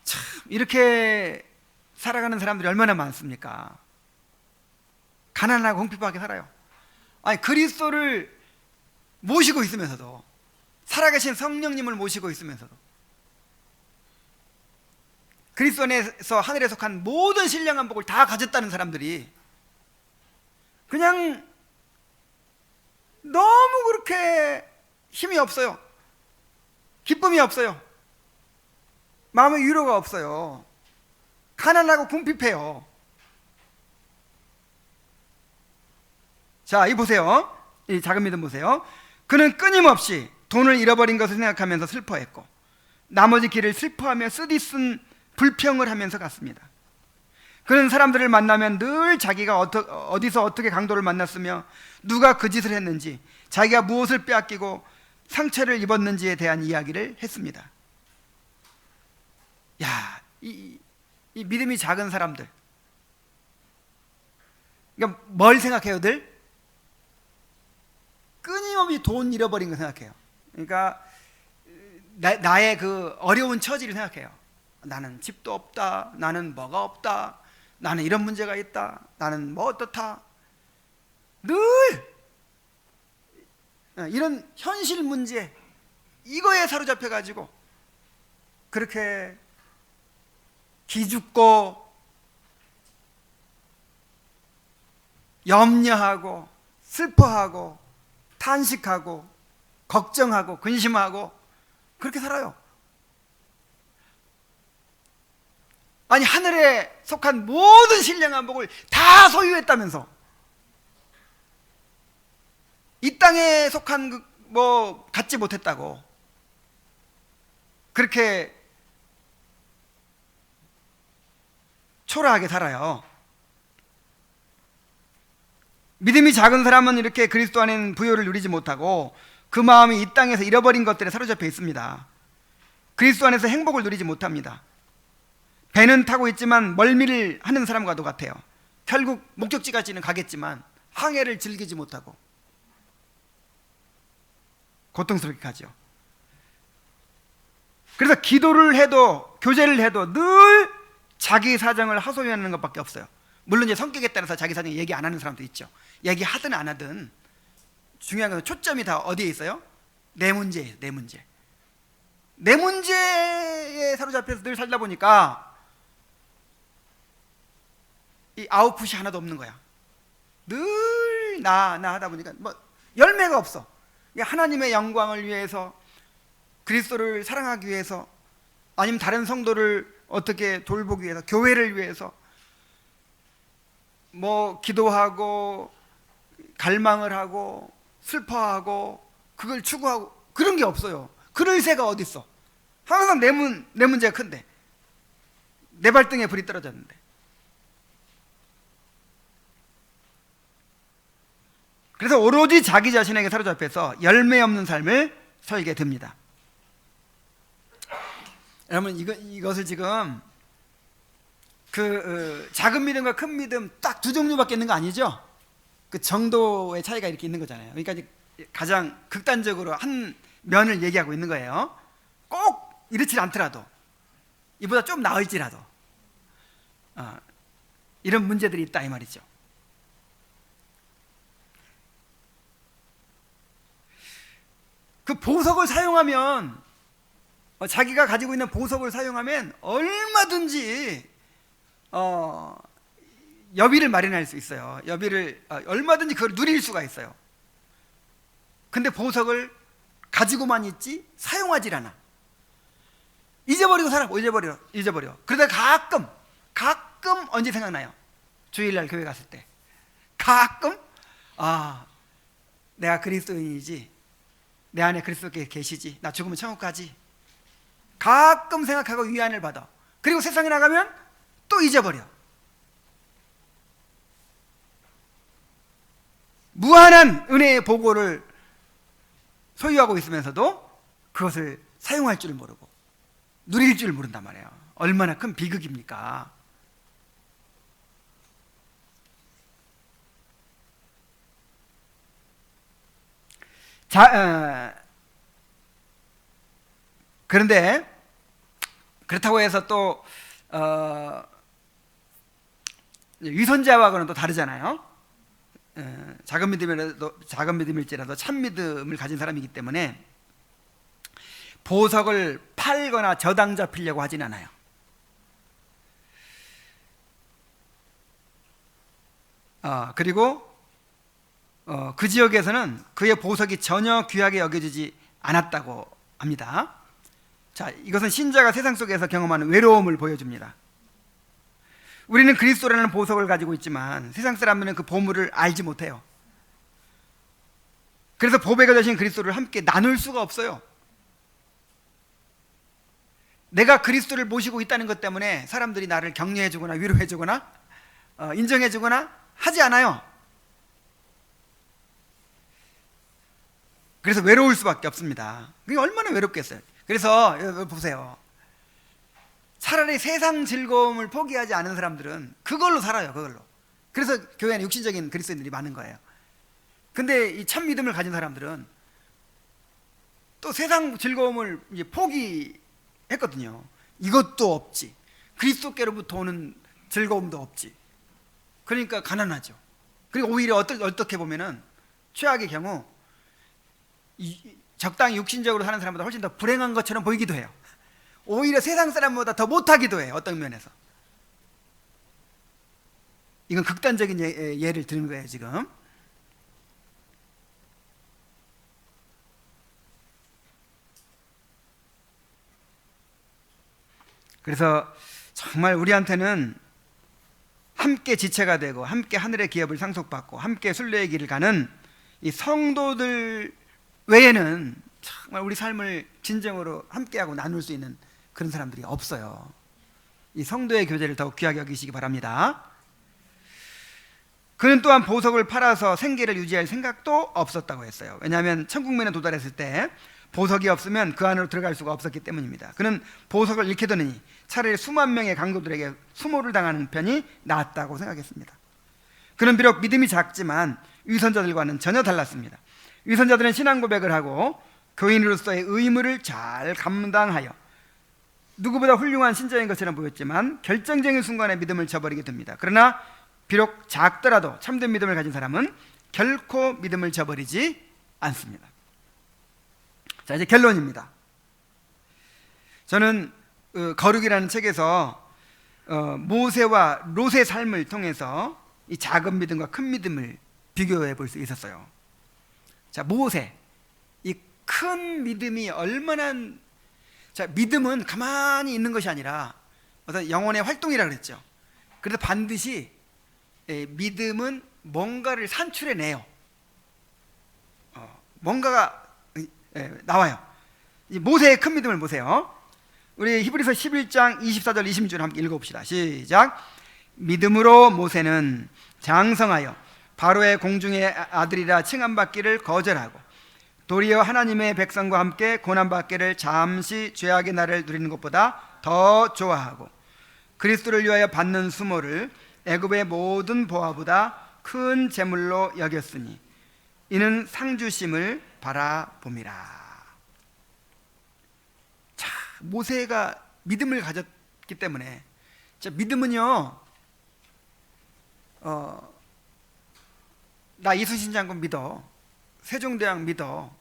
참, 이렇게 살아가는 사람들이 얼마나 많습니까? 가난하고 궁핍하게 살아요. 아니, 그리스도를 모시고 있으면서도, 살아계신 성령님을 모시고 있으면서도, 그리스도 안에서 하늘에 속한 모든 신령한 복을 다 가졌다는 사람들이 그냥 너무 그렇게 힘이 없어요. 기쁨이 없어요. 마음의 위로가 없어요. 가난하고 궁핍해요. 자, 이 보세요. 이 작은 믿음 보세요. 그는 끊임없이 돈을 잃어버린 것을 생각하면서 슬퍼했고 나머지 길을 슬퍼하며 쓰디쓴 불평을 하면서 갔습니다. 그런 사람들을 만나면 늘 자기가 어디서 어떻게 강도를 만났으며 누가 그 짓을 했는지, 자기가 무엇을 빼앗기고 상처를 입었는지에 대한 이야기를 했습니다. 야, 이 믿음이 작은 사람들, 그러니까 뭘 생각해요? 늘 끊임없이 돈 잃어버린 거 생각해요. 그러니까 나의 그 어려운 처지를 생각해요. 나는 집도 없다, 나는 뭐가 없다, 나는 이런 문제가 있다, 나는 뭐 어떻다. 늘 이런 현실 문제, 이거에 사로잡혀 가지고 그렇게 기죽고 염려하고 슬퍼하고 탄식하고 걱정하고 근심하고 그렇게 살아요. 아니, 하늘에 속한 모든 신령한 복을 다 소유했다면서, 이 땅에 속한 뭐 갖지 못했다고 그렇게 초라하게 살아요. 믿음이 작은 사람은 이렇게 그리스도 안에는 부요를 누리지 못하고 그 마음이 이 땅에서 잃어버린 것들에 사로잡혀 있습니다. 그리스도 안에서 행복을 누리지 못합니다. 배는 타고 있지만 멀미를 하는 사람과도 같아요. 결국 목적지까지는 가겠지만 항해를 즐기지 못하고 고통스럽게 가죠. 그래서 기도를 해도 교제를 해도 늘 자기 사정을 하소연하는 것밖에 없어요. 물론 이제 성격에 따라서 자기 사정 얘기 안 하는 사람도 있죠. 얘기하든 안 하든 중요한 건 초점이 다 어디에 있어요? 내 문제예요. 내 문제. 내 문제에 사로잡혀서 늘 살다 보니까 이 아웃풋이 하나도 없는 거야. 늘 나 하다 보니까 뭐 열매가 없어. 하나님의 영광을 위해서, 그리스도를 사랑하기 위해서, 아니면 다른 성도를 어떻게 돌보기 위해서, 교회를 위해서 뭐 기도하고 갈망을 하고 슬퍼하고 그걸 추구하고 그런 게 없어요. 그럴 새가 어디 있어. 항상 내 문제가 큰데, 내 발등에 불이 떨어졌는데. 그래서 오로지 자기 자신에게 사로잡혀서 열매 없는 삶을 살게 됩니다. 여러분, 이것을 지금 작은 믿음과 큰 믿음 딱 두 종류밖에 있는 거 아니죠? 그 정도의 차이가 이렇게 있는 거잖아요. 그러니까 이제 가장 극단적으로 한 면을 얘기하고 있는 거예요. 꼭 이렇지 않더라도, 이보다 좀 나을지라도 이런 문제들이 있다 이 말이죠. 그 보석을 사용하면, 자기가 가지고 있는 보석을 사용하면 얼마든지 여비를 마련할 수 있어요. 여비를 얼마든지 그걸 누릴 수가 있어요. 근데 보석을 가지고만 있지 사용하질 않아. 잊어버리고 살아. 잊어버려. 그러다 가끔 언제 생각나요? 주일날 교회 갔을 때 가끔 내가 그리스도인이지, 내 안에 그리스도께 계시지, 나 죽으면 천국 가지, 가끔 생각하고 위안을 받아. 그리고 세상에 나가면 또 잊어버려. 무한한 은혜의 보고를 소유하고 있으면서도 그것을 사용할 줄 모르고 누릴 줄 모른단 말이에요. 얼마나 큰 비극입니까? 그런데 그렇다고 해서 또 위선자와는 또 다르잖아요. 작은 믿음일지라도 참 믿음을 가진 사람이기 때문에 보석을 팔거나 저당 잡히려고 하진 않아요. 그리고 그 지역에서는 그의 보석이 전혀 귀하게 여겨지지 않았다고 합니다. 자, 이것은 신자가 세상 속에서 경험하는 외로움을 보여줍니다. 우리는 그리스도라는 보석을 가지고 있지만 세상 사람들은 그 보물을 알지 못해요. 그래서 보배가 되신 그리스도를 함께 나눌 수가 없어요. 내가 그리스도를 모시고 있다는 것 때문에 사람들이 나를 격려해주거나 위로해주거나 인정해주거나 하지 않아요. 그래서 외로울 수밖에 없습니다. 그게 얼마나 외롭겠어요. 그래서 보세요. 차라리 세상 즐거움을 포기하지 않은 사람들은 그걸로 살아요. 그걸로. 그래서 교회 안에 육신적인 그리스도인들이 많은 거예요. 근데 이 참 믿음을 가진 사람들은 또 세상 즐거움을 이제 포기했거든요. 이것도 없지, 그리스도께로부터 오는 즐거움도 없지. 그러니까 가난하죠. 그리고 오히려 어떻게 보면은 최악의 경우 적당히 육신적으로 사는 사람보다 훨씬 더 불행한 것처럼 보이기도 해요. 오히려 세상 사람보다 더 못하기도 해요. 어떤 면에서. 이건 극단적인 예를 드는 거예요 지금. 그래서 정말 우리한테는 함께 지체가 되고 함께 하늘의 기업을 상속받고 함께 순례의 길을 가는 이 성도들 외에는 정말 우리 삶을 진정으로 함께하고 나눌 수 있는 그런 사람들이 없어요. 이 성도의 교제를 더욱 귀하게 여기시기 바랍니다. 그는 또한 보석을 팔아서 생계를 유지할 생각도 없었다고 했어요. 왜냐하면 천국면에 도달했을 때 보석이 없으면 그 안으로 들어갈 수가 없었기 때문입니다. 그는 보석을 잃게 되느니 차라리 수만 명의 강도들에게 수모를 당하는 편이 낫다고 생각했습니다. 그는 비록 믿음이 작지만 위선자들과는 전혀 달랐습니다. 위선자들은 신앙 고백을 하고 교인으로서의 의무를 잘 감당하여 누구보다 훌륭한 신자인 것처럼 보였지만 결정적인 순간에 믿음을 저버리게 됩니다. 그러나 비록 작더라도 참된 믿음을 가진 사람은 결코 믿음을 저버리지 않습니다. 자, 이제 결론입니다. 저는 거룩이라는 책에서 모세와 롯의 삶을 통해서 이 작은 믿음과 큰 믿음을 비교해 볼 수 있었어요. 자, 모세, 이 큰 믿음이 얼마나, 자, 믿음은 가만히 있는 것이 아니라 어떤 영혼의 활동이라 그랬죠. 그래서 반드시 믿음은 뭔가를 산출해내요. 뭔가가 나와요. 이 모세의 큰 믿음을 보세요. 우리 히브리서 11장 24절 26절 함께 읽어봅시다. 시작. 믿음으로 모세는 장성하여 바로의 공중의 아들이라 칭함받기를 거절하고 도리어 하나님의 백성과 함께 고난받기를 잠시 죄악의 날을 누리는 것보다 더 좋아하고 그리스도를 위하여 받는 수모를 애굽의 모든 보화보다 큰 재물로 여겼으니 이는 상주심을 바라봄이라. 자, 모세가 믿음을 가졌기 때문에, 자, 믿음은요, 나 이순신 장군 믿어, 세종대왕 믿어,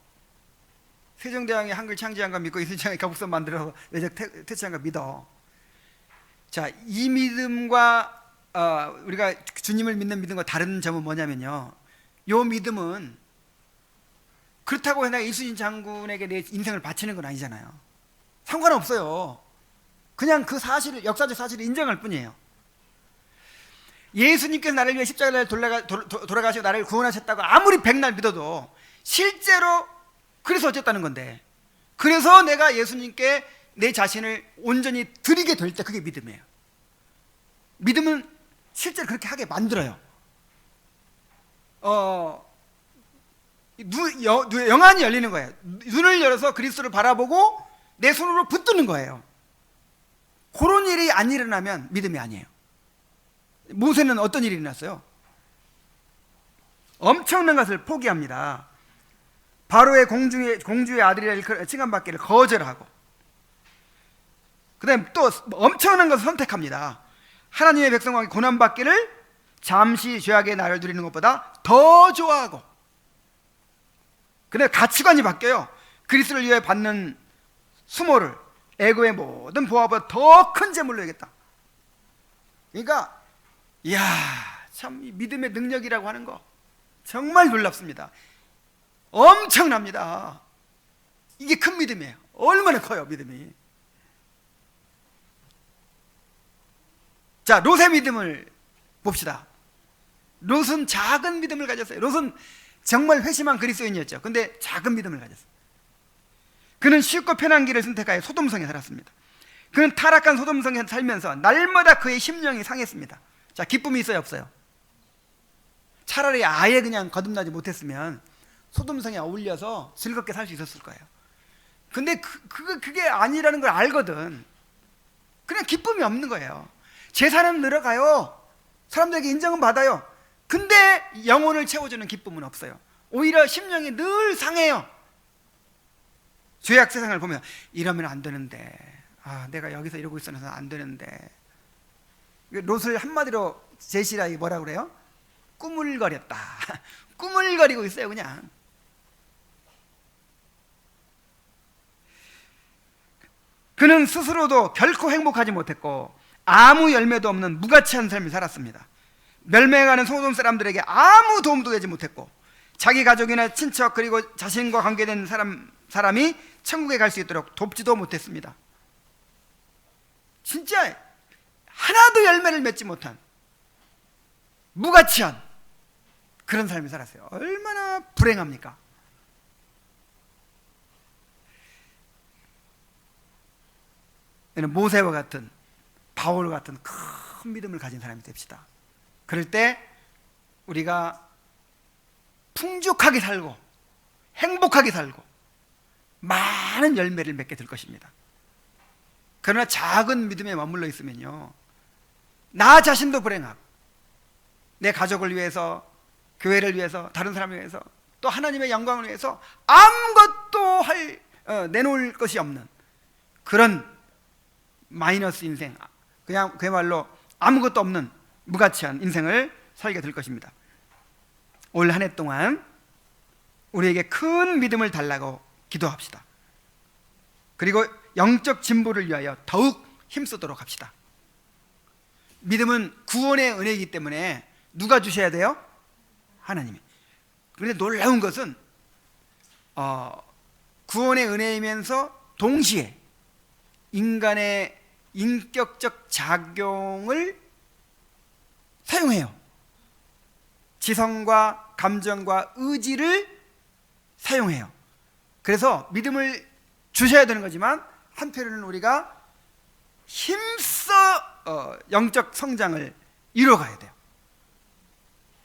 세종대왕이 한글 창제한 거 믿고 이순신장이 거북선 만들어서 외적 퇴치한 거 믿어. 자, 이 믿음과 우리가 주님을 믿는 믿음과 다른 점은 뭐냐면요, 요 믿음은 그렇다고 해서 이순신 장군에게 내 인생을 바치는 건 아니잖아요. 상관없어요. 그냥 그 사실을, 역사적 사실을 인정할 뿐이에요. 예수님께서 나를 위해 십자가를 돌아가시고 나를 구원하셨다고 아무리 백날 믿어도 실제로 그래서 어쨌다는 건데, 그래서 내가 예수님께 내 자신을 온전히 드리게 될 때 그게 믿음이에요. 믿음은 실제로 그렇게 하게 만들어요. 영안이 열리는 거예요. 눈을 열어서 그리스도를 바라보고 내 손으로 붙드는 거예요. 그런 일이 안 일어나면 믿음이 아니에요. 모세는 어떤 일이 일어났어요? 엄청난 것을 포기합니다. 바로의 공주의 아들이라 칭함받기를 거절하고, 그 다음에 또 엄청난 것을 선택합니다. 하나님의 백성과 고난받기를 잠시 죄악의 날을 누리는 것보다 더 좋아하고, 근데 가치관이 바뀌어요. 그리스도를 위해 받는 수모를 애고의 모든 보화보다 더 큰 재물로 여겼다. 그러니까 이야, 참 믿음의 능력이라고 하는 거 정말 놀랍습니다. 엄청납니다. 이게 큰 믿음이에요. 얼마나 커요, 믿음이. 자, 롯의 믿음을 봅시다. 롯은 작은 믿음을 가졌어요. 롯은 정말 회심한 그리스도인이었죠. 근데 작은 믿음을 가졌어요. 그는 쉽고 편한 길을 선택하여 소돔성에 살았습니다. 그는 타락한 소돔성에 살면서 날마다 그의 심령이 상했습니다. 자, 기쁨이 있어요, 없어요? 차라리 아예 그냥 거듭나지 못했으면 소돔성에 어울려서 즐겁게 살 수 있었을 거예요. 근데 그게 아니라는 걸 알거든. 그냥 기쁨이 없는 거예요. 재산은 늘어가요. 사람들에게 인정은 받아요. 근데 영혼을 채워주는 기쁨은 없어요. 오히려 심령이 늘 상해요. 죄악 세상을 보면 이러면 안 되는데, 내가 여기서 이러고 있어서 안 되는데. 롯을 한마디로 제시라이 뭐라 그래요? 꾸물거렸다. 꾸물거리고 있어요, 그냥. 그는 스스로도 결코 행복하지 못했고 아무 열매도 없는 무가치한 삶을 살았습니다. 멸망해가는 소돔 사람들에게 아무 도움도 되지 못했고 자기 가족이나 친척 그리고 자신과 관계된 사람이 천국에 갈 수 있도록 돕지도 못했습니다. 진짜 하나도 열매를 맺지 못한 무가치한 그런 삶을 살았어요. 얼마나 불행합니까? 모세와 같은, 바울 같은 큰 믿음을 가진 사람이 됩시다. 그럴 때 우리가 풍족하게 살고 행복하게 살고 많은 열매를 맺게 될 것입니다. 그러나 작은 믿음에 머물러 있으면요, 나 자신도 불행하고 내 가족을 위해서, 교회를 위해서, 다른 사람을 위해서, 또 하나님의 영광을 위해서 아무것도 내놓을 것이 없는 그런 마이너스 인생, 그냥 그야말로 아무것도 없는 무가치한 인생을 살게 될 것입니다. 올 한 해 동안 우리에게 큰 믿음을 달라고 기도합시다. 그리고 영적 진보를 위하여 더욱 힘쓰도록 합시다. 믿음은 구원의 은혜이기 때문에 누가 주셔야 돼요? 하나님이. 그런데 놀라운 것은 구원의 은혜이면서 동시에 인간의 인격적 작용을 사용해요. 지성과 감정과 의지를 사용해요. 그래서 믿음을 주셔야 되는 거지만 한편으로는 우리가 힘써 영적 성장을 이뤄가야 돼요.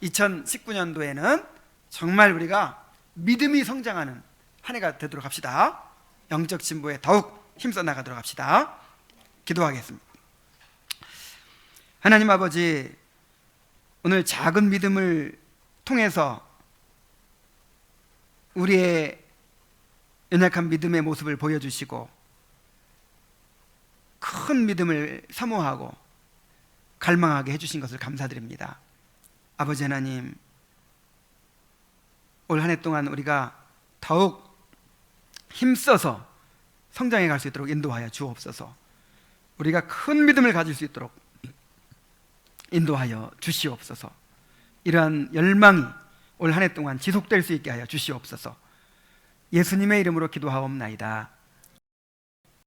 2019년도에는 정말 우리가 믿음이 성장하는 한 해가 되도록 합시다. 영적 진보에 더욱 힘써 나가도록 합시다. 기도하겠습니다. 하나님 아버지, 오늘 작은 믿음을 통해서 우리의 연약한 믿음의 모습을 보여주시고 큰 믿음을 사모하고 갈망하게 해주신 것을 감사드립니다. 아버지 하나님, 올 한 해 동안 우리가 더욱 힘써서 성장해 갈 수 있도록 인도하여 주옵소서. 우리가 큰 믿음을 가질 수 있도록 인도하여 주시옵소서. 이러한 열망이 올 한 해 동안 지속될 수 있게 하여 주시옵소서. 예수님의 이름으로 기도하옵나이다.